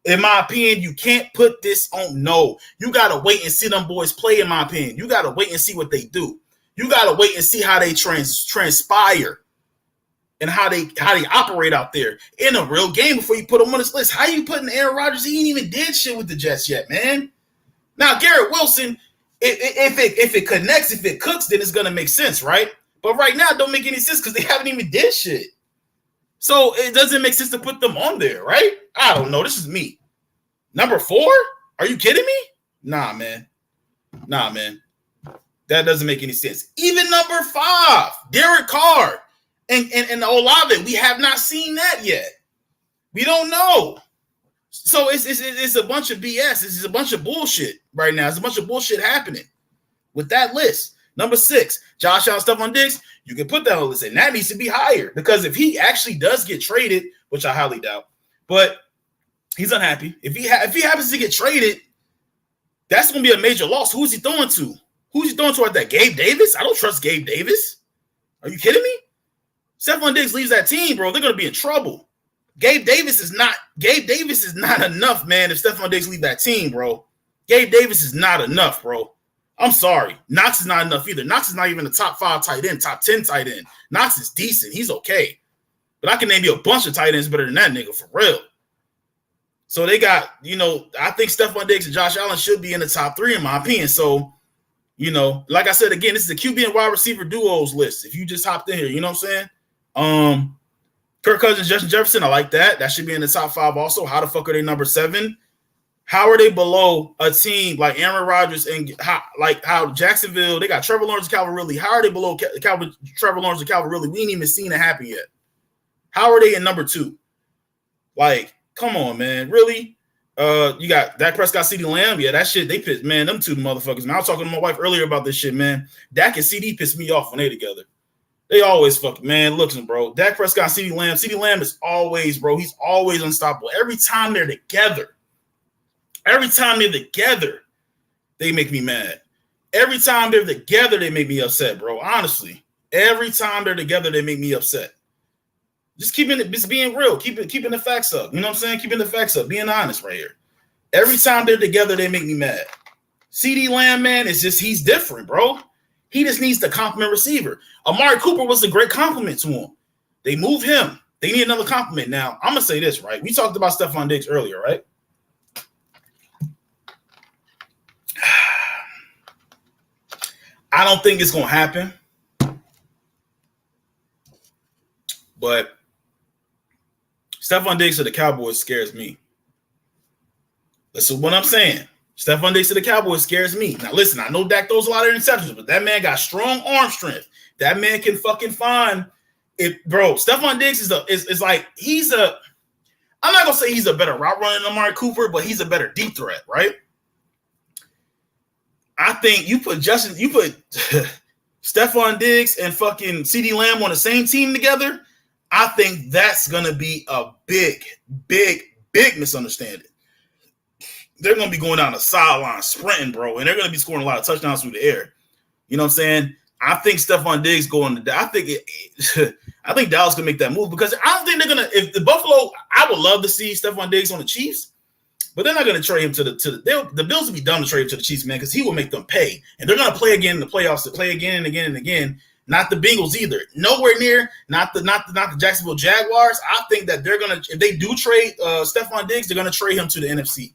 In my opinion, you can't put this on. No, you got to wait and see them boys play, in my opinion. You got to wait and see what they do. You got to wait and see how they transpire and how they operate out there in a real game before you put them on this list. How you putting Aaron Rodgers? He ain't even did shit with the Jets yet, man. Now, Garrett Wilson, if it connects, if it cooks, then it's going to make sense, right? But right now, it don't make any sense because they haven't even did shit. So it doesn't make sense to put them on there, right? I don't know. This is me. Number 4? Are you kidding me? Nah, man. That doesn't make any sense. Even number 5, Derek Carr and Olave. We have not seen that yet. We don't know. So it's a bunch of BS. This is a bunch of bullshit right now. It's a bunch of bullshit happening with that list. Number 6, Josh Allen, Stephon Diggs. You can put that on the list, and that needs to be higher because if he actually does get traded, which I highly doubt, but he's unhappy. If he happens to get traded, that's going to be a major loss. Who is he throwing to? Who's he throwing to at that? Gabe Davis? I don't trust Gabe Davis. Are you kidding me? Stephon Diggs leaves that team, bro. They're going to be in trouble. Gabe Davis is not enough, man, if Stephon Diggs leave that team, bro. Gabe Davis is not enough, bro. I'm sorry. Knox is not enough either. Knox is not even a top 5 tight end, top 10 tight end. Knox is decent. He's okay. But I can name you a bunch of tight ends better than that nigga, for real. So they got, I think Stephon Diggs and Josh Allen should be in the top 3 in my opinion. So, like I said, again, this is the QB and wide receiver duos list. If you just hopped in here, you know what I'm saying? Kirk Cousins, Justin Jefferson, I like that. That should be in the top 5 also. How the fuck are they number 7? How are they below a team like Aaron Rodgers and how Jacksonville, they got Trevor Lawrence and Calvin Ridley. How are they below Trevor Lawrence and Calvin Ridley? We ain't even seen it happen yet. How are they in number 2? Like, come on, man. Really? You got Dak Prescott, CeeDee Lamb. Yeah, that shit, they pissed, man. Them two motherfuckers, man. I was talking to my wife earlier about this shit, man. Dak and CD pissed me off when they together. They always fucking, man, listen, bro. Dak Prescott, CeeDee Lamb. CeeDee Lamb is always, bro, he's always unstoppable. Every time they're together, they make me mad. Every time they're together, they make me upset, bro. Honestly. Every time they're together, they make me upset. Just being real, keeping the facts up. You know what I'm saying? Keeping the facts up, being honest right here. Every time they're together, they make me mad. CeeDee Lamb, man, he's different, bro. He just needs the compliment receiver. Amari Cooper was a great compliment to him. They moved him. They need another compliment. Now, I'm going to say this, right? We talked about Stephon Diggs earlier, right? I don't think it's going to happen. But Stephon Diggs to the Cowboys scares me. Listen, what I'm saying. Stephon Diggs to the Cowboys scares me. Now, listen, I know Dak throws a lot of interceptions, but that man got strong arm strength. That man can fucking find it, bro. Stephon Diggs is like he's a. I'm not gonna say he's a better route runner than Amari Cooper, but he's a better deep threat, right? I think you put Stephon Diggs and fucking CeeDee Lamb on the same team together. I think that's gonna be a big misunderstanding. They're going to be going down the sideline sprinting, bro, and they're going to be scoring a lot of touchdowns through the air. You know what I'm saying? I think Stephon Diggs going to – I think Dallas can make that move because I don't think they're going to – if the Buffalo – I would love to see Stephon Diggs on the Chiefs, but they're not going to trade him to the Bills would be dumb to trade him to the Chiefs, man, because he will make them pay. And they're going to play again in the playoffs, to play again and again and again. Not the Bengals either. Nowhere near, not the Jacksonville Jaguars. I think that they're going to – if they do trade Stephon Diggs, they're going to trade him to the NFC.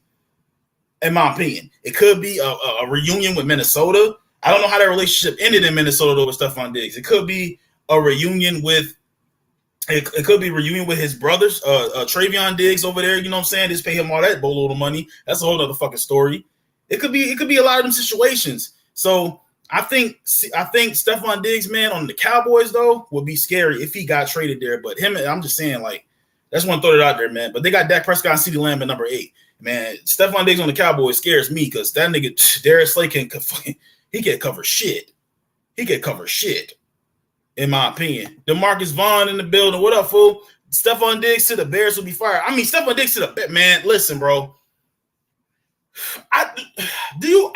In my opinion, it could be a reunion with Minnesota. I don't know how that relationship ended in Minnesota though with Stephon Diggs. It could be a reunion with his brothers, Travion Diggs over there. You know what I'm saying? Just pay him all that boatload of money. That's a whole other fucking story. It could be a lot of them situations. So I think Stephon Diggs, man, on the Cowboys though would be scary if he got traded there. But him, I'm just saying, like, I just want to throw it out there, man. But they got Dak Prescott and CeeDee Lamb at number 8. Man, Stephon Diggs on the Cowboys scares me because that nigga Darius Slay can't cover shit. He can cover shit, in my opinion. DeMarcus Vaughn in the building. What up, fool? Stephon Diggs to the Bears will be fired. I mean, Stephon Diggs to the man. Listen, bro. Do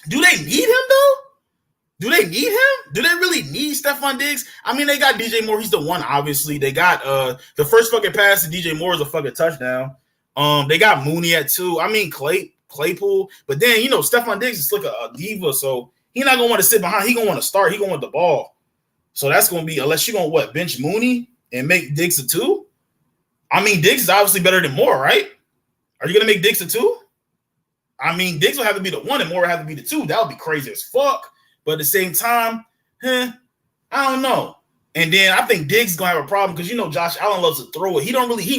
they need him though? Do they need him? Do they really need Stephon Diggs? I mean, they got DJ Moore. He's the one, obviously. They got the first fucking pass to DJ Moore is a fucking touchdown. They got Mooney at 2. I mean, Claypool. But then, you know, Stephon Diggs is like a diva, so he's not going to want to sit behind. He's going to want to start. He's going to want the ball. So that's going to be, unless you're going to, bench Mooney and make Diggs a 2? I mean, Diggs is obviously better than Moore, right? Are you going to make Diggs a 2? I mean, Diggs will have to be the 1 and Moore will have to be the 2. That would be crazy as fuck. But at the same time, I don't know. And then I think Diggs is going to have a problem because, you know, Josh Allen loves to throw it. He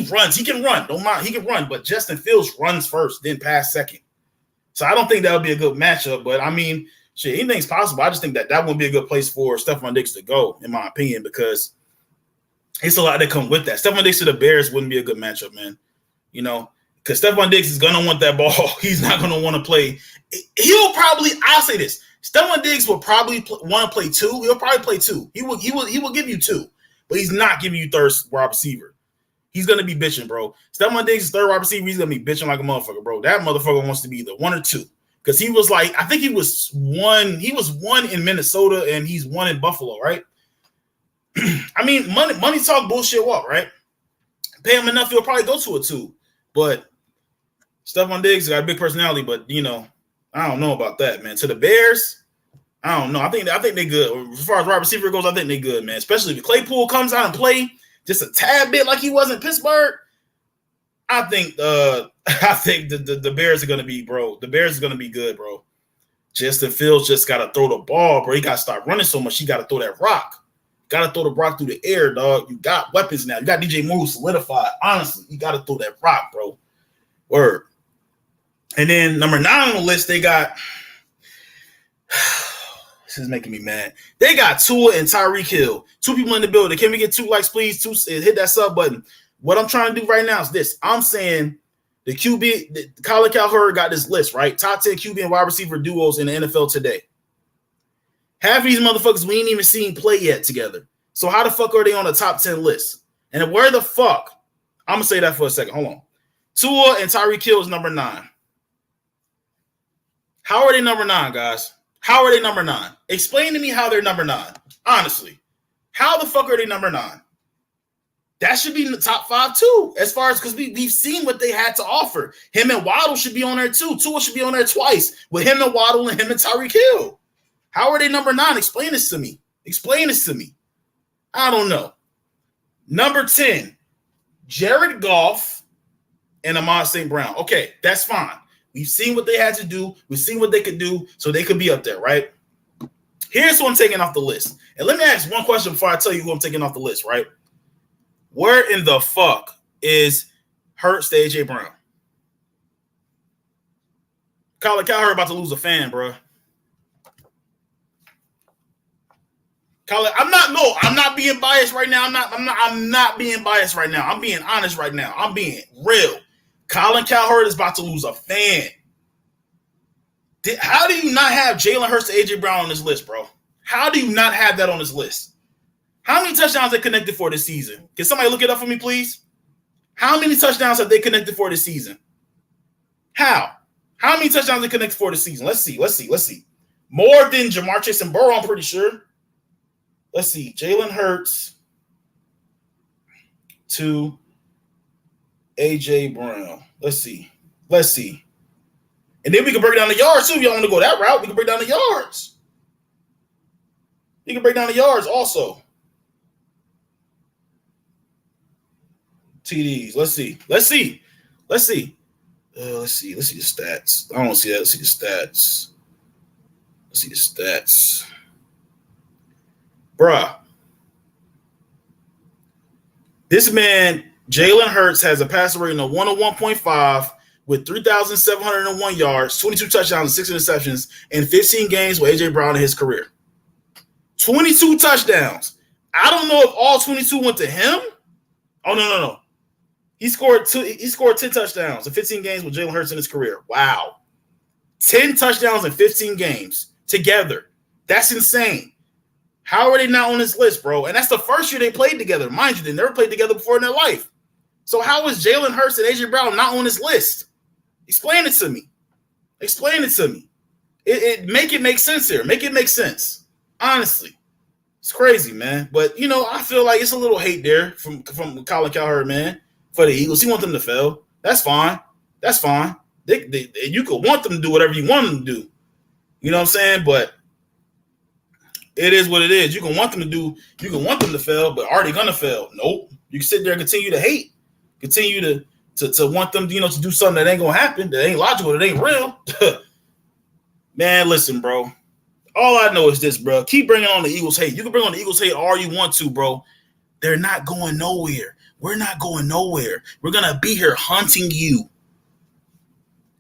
runs. He can run. Don't mind. He can run. But Justin Fields runs first, then pass second. So I don't think that would be a good matchup. But, I mean, shit, anything's possible. I just think that wouldn't be a good place for Stephon Diggs to go, in my opinion, because it's a lot that come with that. Stephon Diggs to the Bears wouldn't be a good matchup, man. You know, because Stephon Diggs is going to want that ball. He's not going to want to play. I'll say this. Stephon Diggs will probably want to play 2. He'll probably play 2. He will give you 2, but he's not giving you third wide receiver. He's gonna be bitching, bro. Stephon Diggs is third wide receiver. He's gonna be bitching like a motherfucker, bro. That motherfucker wants to be either 1 or 2 because he was like, I think he was 1. He was 1 in Minnesota and he's 1 in Buffalo, right? I mean, money talk, bullshit walk, right? Pay him enough, he'll probably go to a 2. But Stephon Diggs got a big personality, but you know. I don't know about that, man. To the Bears, I don't know. I think they're good. As far as wide receiver goes, I think they're good, man. Especially if Claypool comes out and play just a tad bit like he was in Pittsburgh. I think the Bears are gonna be, bro. The Bears are gonna be good, bro. Justin Fields just gotta throw the ball, bro. He gotta start running so much. He gotta throw that rock. Gotta throw the rock through the air, dog. You got weapons now. You got DJ Moore solidified. Honestly, you gotta throw that rock, bro. Word. And then number 9 on the list, they got this is making me mad. They got Tua and Tyreek Hill. 2 people in the building. Can we get 2 likes, please? 2, hit that sub button. What I'm trying to do right now is this. I'm saying the QB, Colin Cowherd got this list, right? Top 10 QB and wide receiver duos in the NFL today. Half of these motherfuckers we ain't even seen play yet together. So how the fuck are they on the top 10 list? And where the fuck? I'm going to say that for a second. Hold on. Tua and Tyreek Hill is number 9. How are they number 9, guys? How are they number 9? Explain to me how they're number 9. Honestly. How the fuck are they number 9? That should be in the top 5 too. As far as because we've seen what they had to offer. Him and Waddle should be on there too. Tua should be on there twice with him and Waddle and him and Tyreek Hill. How are they number 9? Explain this to me. Explain this to me. I don't know. Number 10, Jared Goff and Amon St. Brown. Okay, that's fine. We've seen what they had to do. We've seen what they could do, so they could be up there, right? Here's who I'm taking off the list. And let me ask one question before I tell you who I'm taking off the list, right? Where in the fuck is Hurts to A.J. Brown? Colin Cowherd about to lose a fan, bro. Colin, I'm not being biased right now. I'm not being biased right now. I'm being honest right now. I'm being real. Colin Cowherd is about to lose a fan. How do you not have Jalen Hurts and AJ Brown on this list, bro? How do you not have that on this list? How many touchdowns they connected for this season? Can somebody look it up for me, please? How many touchdowns have they connected for this season? How many touchdowns they connected for this season? Let's see. More than Jamar Chase and Burrow, I'm pretty sure. Let's see. Jalen Hurts to AJ Brown. Let's see. And then we can break down the yards too. If y'all want to go that route, we can break down the yards. You can break down the yards also. TDs. Let's see the stats. I don't see that. Let's see the stats. Bruh. This man, Jalen Hurts, has a passer rating of 101.5 with 3,701 yards, 22 touchdowns, and 6 interceptions in 15 games with A.J. Brown in his career. 22 touchdowns. I don't know if all 22 went to him. Oh, no. He scored 10 touchdowns in 15 games with Jalen Hurts in his career. Wow. 10 touchdowns in 15 games together. That's insane. How are they not on this list, bro? And that's the first year they played together. Mind you, they never played together before in their life. So how is Jalen Hurts and A.J. Brown not on this list? Explain it to me. Make it make sense here. Make it make sense. Honestly. It's crazy, man. But, I feel like it's a little hate there from Colin Cowherd, man, for the Eagles. He wants them to fail. That's fine. You could want them to do whatever you want them to do. You know what I'm saying? But it is what it is. You can want them to fail, but are they gonna fail? Nope. You can sit there and continue to hate, continue to want them, to do something that ain't gonna happen, that ain't logical, that ain't real. Man, listen, bro. All I know is this, bro. Keep bringing on the Eagles hate. You can bring on the Eagles hate all you want to, bro. They're not going nowhere. We're not going nowhere. We're gonna be here hunting you.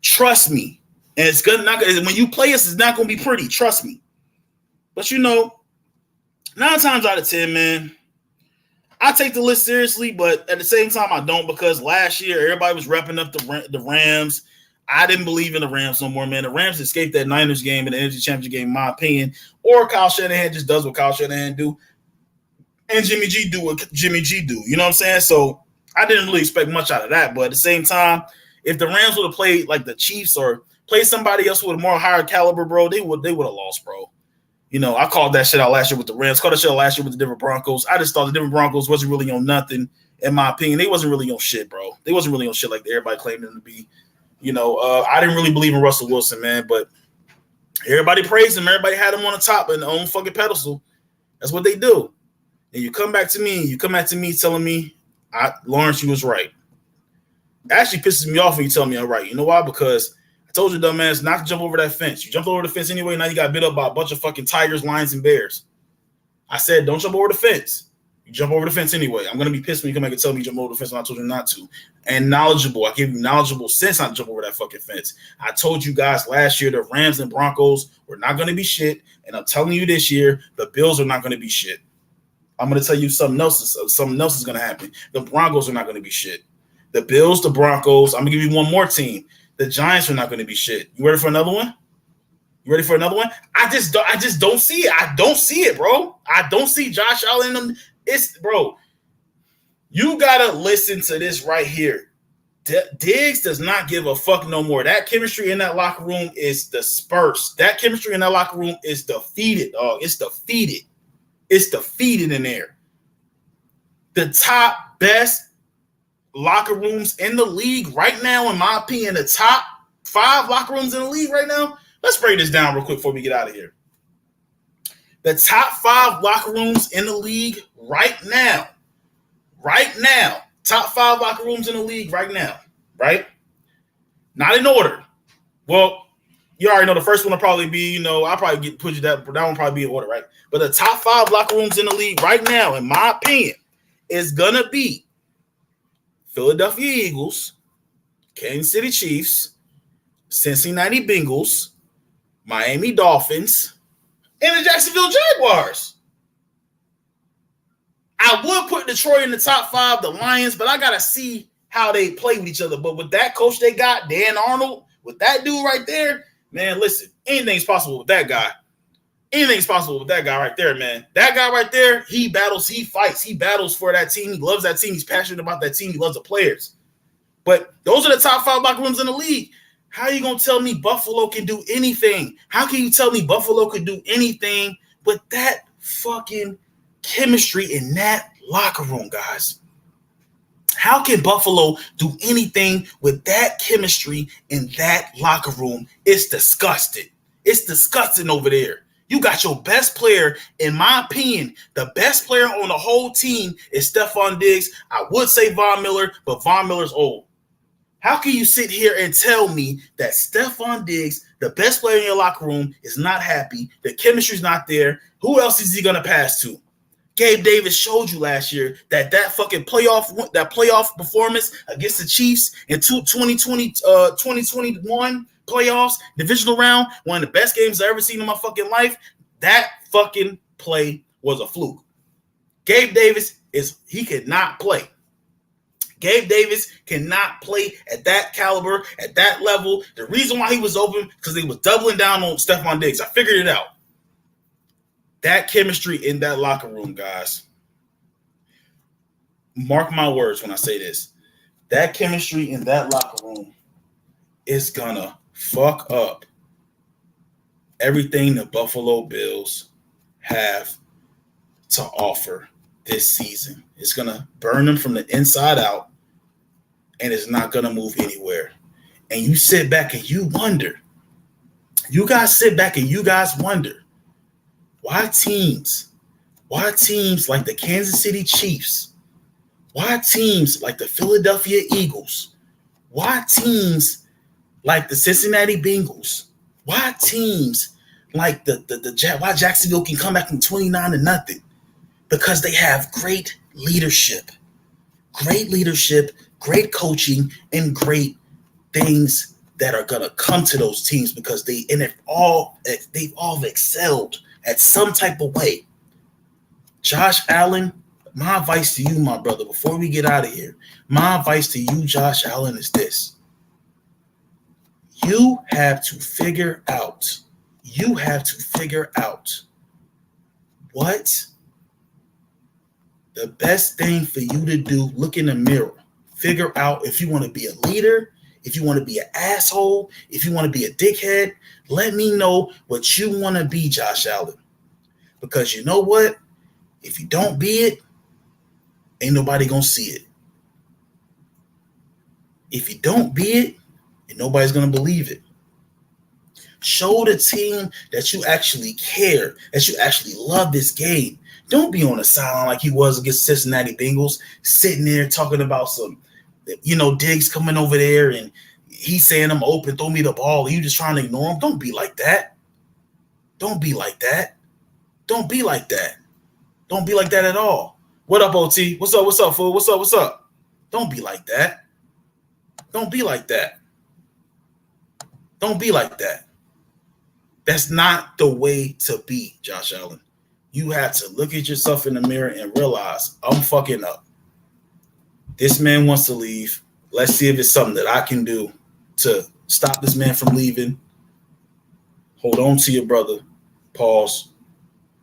Trust me. And it's gonna when you play us, it's not gonna be pretty. Trust me. But 9 times out of 10, man, I take the list seriously, but at the same time, I don't, because last year everybody was repping up the Rams. I didn't believe in the Rams no more, man. The Rams escaped that Niners game and the NFC Championship game, in my opinion. Or Kyle Shanahan just does what Kyle Shanahan do, and Jimmy G do what Jimmy G do. You know what I'm saying? So I didn't really expect much out of that. But at the same time, if the Rams would have played like the Chiefs or played somebody else with a more higher caliber, bro, they would have lost, bro. I called that shit out last year with the Rams. Called that shit out last year with the Denver Broncos. I just thought the Denver Broncos wasn't really on nothing, in my opinion. They wasn't really on shit, bro. They wasn't really on shit like everybody claimed them to be. I didn't really believe in Russell Wilson, man, but everybody praised him. Everybody had him on the top and on fucking pedestal. That's what they do. And you come back to me telling me, Lawrence, you was right. It actually pisses me off when you tell me I'm right. You know why? Because I told you, dumbass, not to jump over that fence. You jumped over the fence anyway. Now you got bit up by a bunch of fucking tigers, lions, and bears. I said, don't jump over the fence. You jump over the fence anyway. I'm going to be pissed when you come back and tell me you jump over the fence when I told you not to. And knowledgeable. I gave you knowledgeable sense not to jump over that fucking fence. I told you guys last year the Rams and Broncos were not going to be shit. And I'm telling you this year, the Bills are not going to be shit. I'm going to tell you something else is going to happen. The Broncos are not going to be shit. The Bills, the Broncos. I'm going to give you one more team. The Giants are not going to be shit. You ready for another one? I just don't see it. I don't see it, bro. I don't see Josh Allen in them. Bro, you got to listen to this right here. Diggs does not give a fuck no more. That chemistry in that locker room is dispersed. That chemistry in that locker room is defeated, dog. It's defeated. It's defeated in there. The top best locker rooms in the league right now, in my opinion, the top 5 locker rooms in the league right now. Let's break this down real quick before we get out of here. The top 5 locker rooms in the league right now, top 5 locker rooms in the league right now, right? Not in order. Well, you already know the first one will probably be, I'll probably put you that one probably be in order, right? But the top 5 locker rooms in the league right now, in my opinion, is going to be Philadelphia Eagles, Kansas City Chiefs, Cincinnati Bengals, Miami Dolphins, and the Jacksonville Jaguars. I would put Detroit in the top 5, the Lions, but I got to see how they play with each other. But with that coach they got, Dan Arnold, with that dude right there, man, listen, anything's possible with that guy. Anything's possible with that guy right there, man. That guy right there, he battles, he fights, he battles for that team. He loves that team. He's passionate about that team. He loves the players. But those are the top 5 locker rooms in the league. How are you going to tell me Buffalo can do anything? How can you tell me Buffalo could do anything with that fucking chemistry in that locker room, guys? How can Buffalo do anything with that chemistry in that locker room? It's disgusting. It's disgusting over there. You got your best player, in my opinion, the best player on the whole team is Stephon Diggs. I would say Von Miller, but Von Miller's old. How can you sit here and tell me that Stephon Diggs, the best player in your locker room, is not happy? The chemistry's not there. Who else is he going to pass to? Gabe Davis showed you last year that fucking playoff performance against the Chiefs in 2021 playoffs, divisional round, one of the best games I've ever seen in my fucking life. That fucking play was a fluke. Gabe Davis he could not play. Gabe Davis cannot play at that caliber, at that level. The reason why he was open, because they was doubling down on Stephon Diggs. I figured it out. That chemistry in that locker room, guys. Mark my words when I say this. That chemistry in that locker room is gonna fuck up everything the Buffalo Bills have to offer this season. It's gonna burn them from the inside out, and it's not gonna move anywhere. And you sit back and you wonder. You guys sit back and you guys wonder. Why teams like the Kansas City Chiefs? Why teams like the Philadelphia Eagles? Why teams like the Cincinnati Bengals? Why teams like why Jacksonville can come back from 29-0? Because they have great leadership, great coaching, and great things that are gonna come to those teams because they've all excelled at some type of way. Josh Allen, my advice to you, my brother, before we get out of here, my advice to you, Josh Allen, is this. You have to figure out what the best thing for you to do. Look in the mirror. Figure out if you want to be a leader, if you want to be an asshole, if you want to be a dickhead. Let me know what you want to be, Josh Allen. Because you know what? If you don't be it, ain't nobody going to see it. If you don't be it, and nobody's going to believe it. Show the team that you actually care, that you actually love this game. Don't be on the sideline like he was against Cincinnati Bengals, sitting there talking about some, Diggs coming over there and he's saying I'm open, throw me the ball. You just trying to ignore him. Don't be like that. Don't be like that. Don't be like that. Don't be like that at all. What up, OT? What's up? What's up, fool? What's up? What's up? Don't be like that. Don't be like that. Don't be like that. That's not the way to be, Josh Allen. You have to look at yourself in the mirror and realize I'm fucking up. This man wants to leave. Let's see if it's something that I can do to stop this man from leaving. Hold on to your brother. Pause.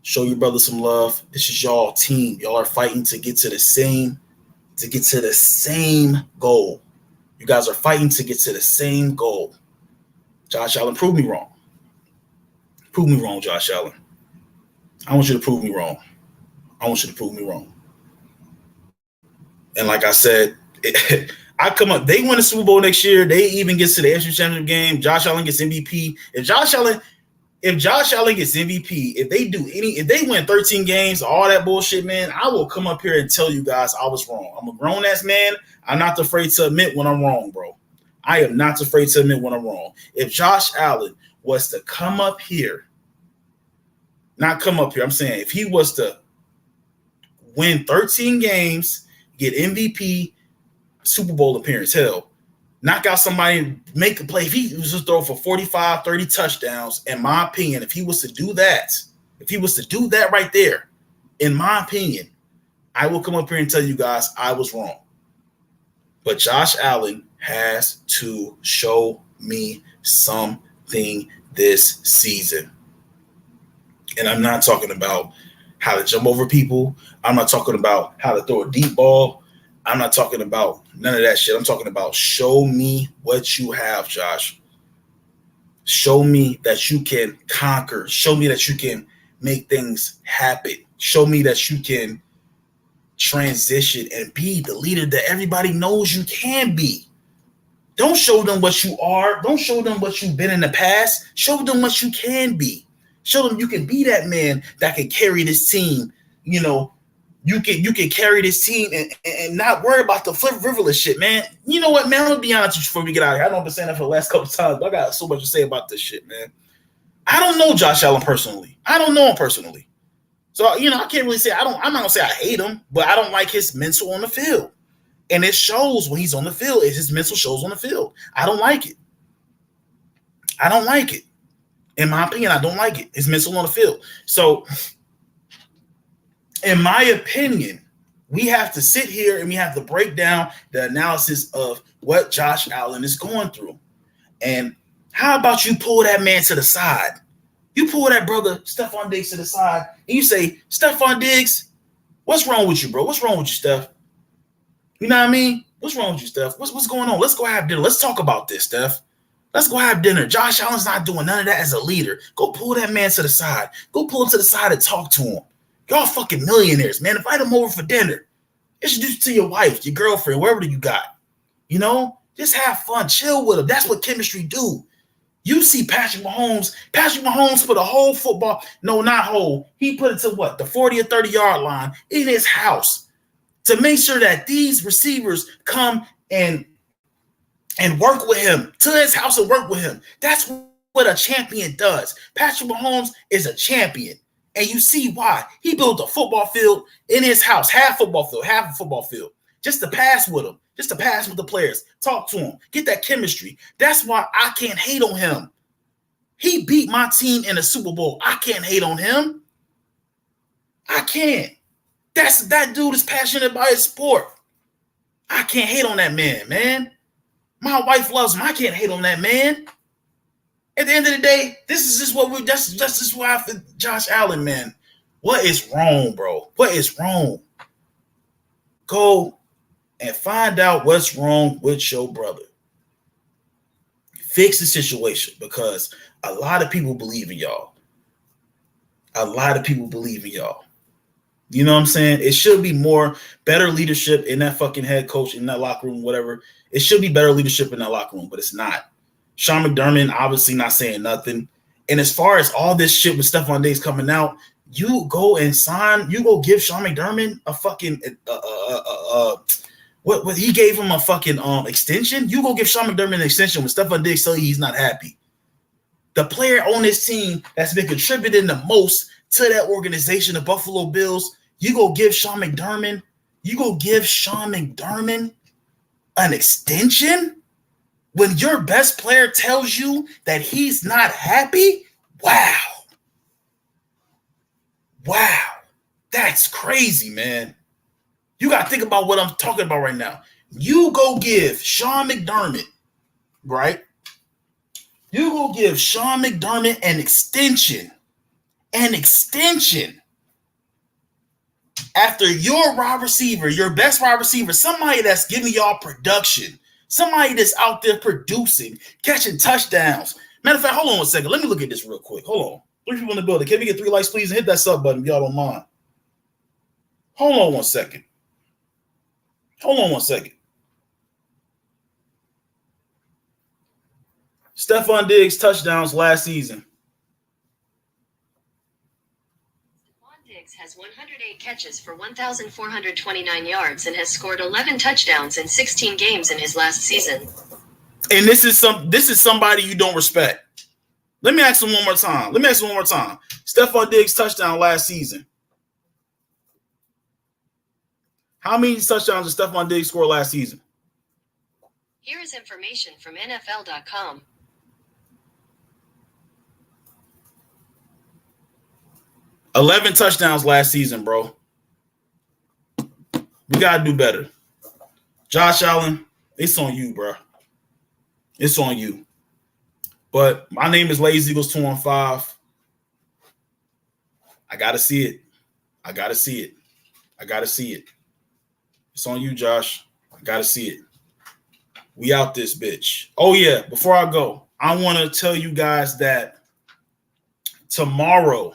Show your brother some love. This is y'all team. Y'all are fighting to get to the same goal. You guys are fighting to get to the same goal. Josh Allen, prove me wrong. Prove me wrong, Josh Allen. I want you to prove me wrong. I want you to prove me wrong. And like I said, I come up. They win the Super Bowl next year. They even get to the AFC Championship game. Josh Allen gets MVP. If Josh Allen gets MVP, if they win 13 games, all that bullshit, man, I will come up here and tell you guys I was wrong. I'm a grown ass man. I'm not afraid to admit when I'm wrong, bro. I am not afraid to admit when I'm wrong. If Josh Allen was to come up here, I'm saying if he was to win 13 games, get MVP, Super Bowl appearance, hell, knock out somebody, make a play. If he was to throw for 45, 30 touchdowns, in my opinion, if he was to do that right there, in my opinion, I will come up here and tell you guys I was wrong. But Josh Allen has to show me something this season. And I'm not talking about how to jump over people. I'm not talking about how to throw a deep ball. I'm not talking about none of that shit. I'm talking about show me what you have, Josh. Show me that you can conquer. Show me that you can make things happen. Show me that you can transition and be the leader that everybody knows you can be. Don't show them what you are. Don't show them what you've been in the past. Show them what you can be. Show them you can be that man that can carry this team. You know, you can carry this team and not worry about the frivolous shit, man. You know what, man? I'm gonna be honest with you before we get out of here. I know I've been saying that for the last couple of times, but I got so much to say about this shit, man. I don't know Josh Allen personally. I don't know him personally. So, you know, I can't really say I'm not gonna say I hate him, but I don't like his mental on the field. And it shows when he's on the field. His mental shows on the field. I don't like it. I don't like it. In my opinion, I don't like it. His mental on the field. So, in my opinion, we have to sit here and we have to break down the analysis of what Josh Allen is going through. And how about you pull that man to the side? You pull that brother Stephon Diggs to the side and you say, Stephon Diggs, what's wrong with you, bro? What's wrong with you, Steph? You know what I mean? What's wrong with you, Steph? What's going on? Let's go have dinner. Let's talk about this, Steph. Let's go have dinner. Josh Allen's not doing none of that as a leader. Go pull that man to the side. Go pull him to the side and talk to him. Y'all fucking millionaires, man. Invite him over for dinner. Introduce him to your wife, your girlfriend, wherever you got. You know? Just have fun. Chill with him. That's what chemistry do. You see Patrick Mahomes. Patrick Mahomes put a whole football. No, not whole. He put it to what? The 40 or 30-yard line in his house to make sure that these receivers come and work with him, to his house and work with him. That's what a champion does. Patrick Mahomes is a champion. And you see why. He built a football field in his house, half a football field, just to pass with him, just to pass with the players, talk to him, get that chemistry. That's why I can't hate on him. He beat my team in the Super Bowl. I can't hate on him. I can't. That dude is passionate about his sport. I can't hate on that man. My wife loves him. I can't hate on that man. At the end of the day, this is just what that's just why I feel Josh Allen, man. What is wrong, bro? What is wrong? Go and find out what's wrong with your brother. Fix the situation because a lot of people believe in y'all. A lot of people believe in y'all. You know what I'm saying? It should be better leadership in that fucking head coach, in that locker room, whatever. It should be better leadership in that locker room, but it's not. Sean McDermott obviously not saying nothing. And as far as all this shit with Stephon Diggs coming out, you go give Sean McDermott a fucking what he gave him a fucking extension. You go give Sean McDermott an extension when Stephon Diggs tell you he's not happy. The player on this team that's been contributing the most to that organization, the Buffalo Bills, you go give Sean McDermott an extension when your best player tells you that he's not happy? Wow. That's crazy, man. You got to think about what I'm talking about right now. You go give Sean McDermott, right? You go give Sean McDermott an extension. After your wide receiver, your best wide receiver, somebody that's giving y'all production, somebody that's out there producing, catching touchdowns. Matter of fact, hold on 1 second. Let me look at this real quick. Hold on. 3 people in the building. Can we get 3 likes, please? And hit that sub button if y'all don't mind. Hold on 1 second. Stephon Diggs touchdowns last season. Diggs has 108 catches for 1,429 yards and has scored 11 touchdowns in 16 games in his last season. And this is somebody you don't respect. Let me ask him one more time. Stephon Diggs touchdown last season. How many touchdowns did Stephon Diggs score last season? Here is information from NFL.com. $11 touchdowns last season, bro. We got to do better. Josh Allen, it's on you, bro. It's on you. But my name is Lazy Eagles 215. I got to see it. I got to see it. I got to see it. It's on you, Josh. I got to see it. We out this bitch. Oh, yeah. Before I go, I want to tell you guys that tomorrow,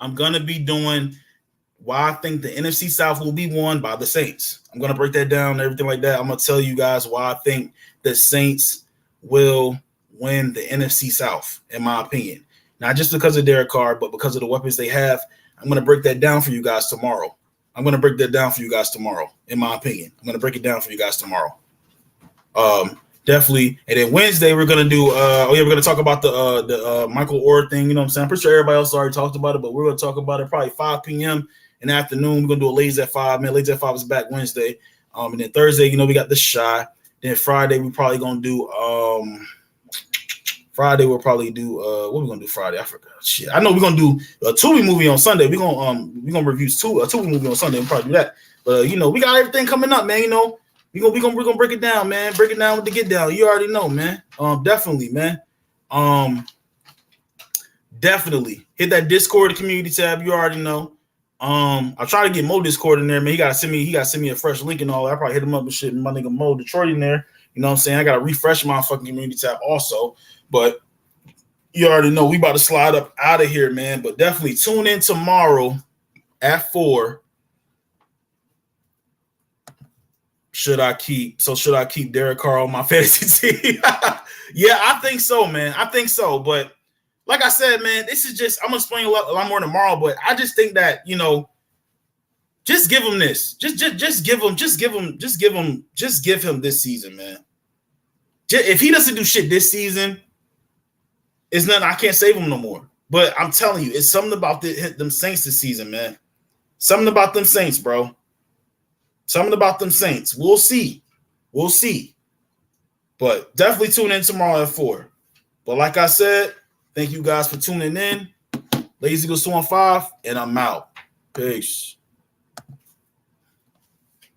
I'm going to be doing why I think the NFC South will be won by the Saints. I'm going to break that down and everything like that. I'm going to tell you guys why I think the Saints will win the NFC South, in my opinion. Not just because of Derek Carr, but because of the weapons they have. I'm going to break that down for you guys tomorrow. In my opinion. I'm going to break it down for you guys tomorrow. Definitely. And then Wednesday, we're going to do, we're going to talk about the Michael Orr thing. You know what I'm saying? I'm pretty sure everybody else already talked about it, but we're going to talk about it probably 5 p.m. in the afternoon. We're going to do a Lazy at 5. Man, Lazy at 5 is back Wednesday. And then Thursday, we got the shot. Then Friday, we're probably going to do, what are we going to do Friday? I forgot. Shit. I know we're going to do a Tubi movie on Sunday. We're going to review a Tubi movie on Sunday. We'll probably do that. But, we got everything coming up, man. We're gonna break it down, man. Break it down with the get down. You already know, man. Definitely, man. Definitely hit that Discord community tab. You already know. I try to get Mo Discord in there, man. He gotta send me a fresh link and all. I probably hit him up and shit. My nigga Mo Detroit in there. You know what I'm saying? I gotta refresh my fucking community tab also. But you already know we about to slide up out of here, man. But definitely tune in tomorrow at 4. Should I keep Derek Carr on my fantasy team? Yeah, I think so, man. I think so. But like I said, man, this is just, I'm gonna explain a lot more tomorrow. But I just think that, just give him this. Just give him this season, man. If he doesn't do shit this season, it's nothing. I can't save him no more. But I'm telling you, it's something about them Saints this season, man. Something about them Saints, bro. Something about them Saints. We'll see. But definitely tune in tomorrow at 4. But like I said, thank you guys for tuning in. Lazy Eagles 215, and I'm out. Peace.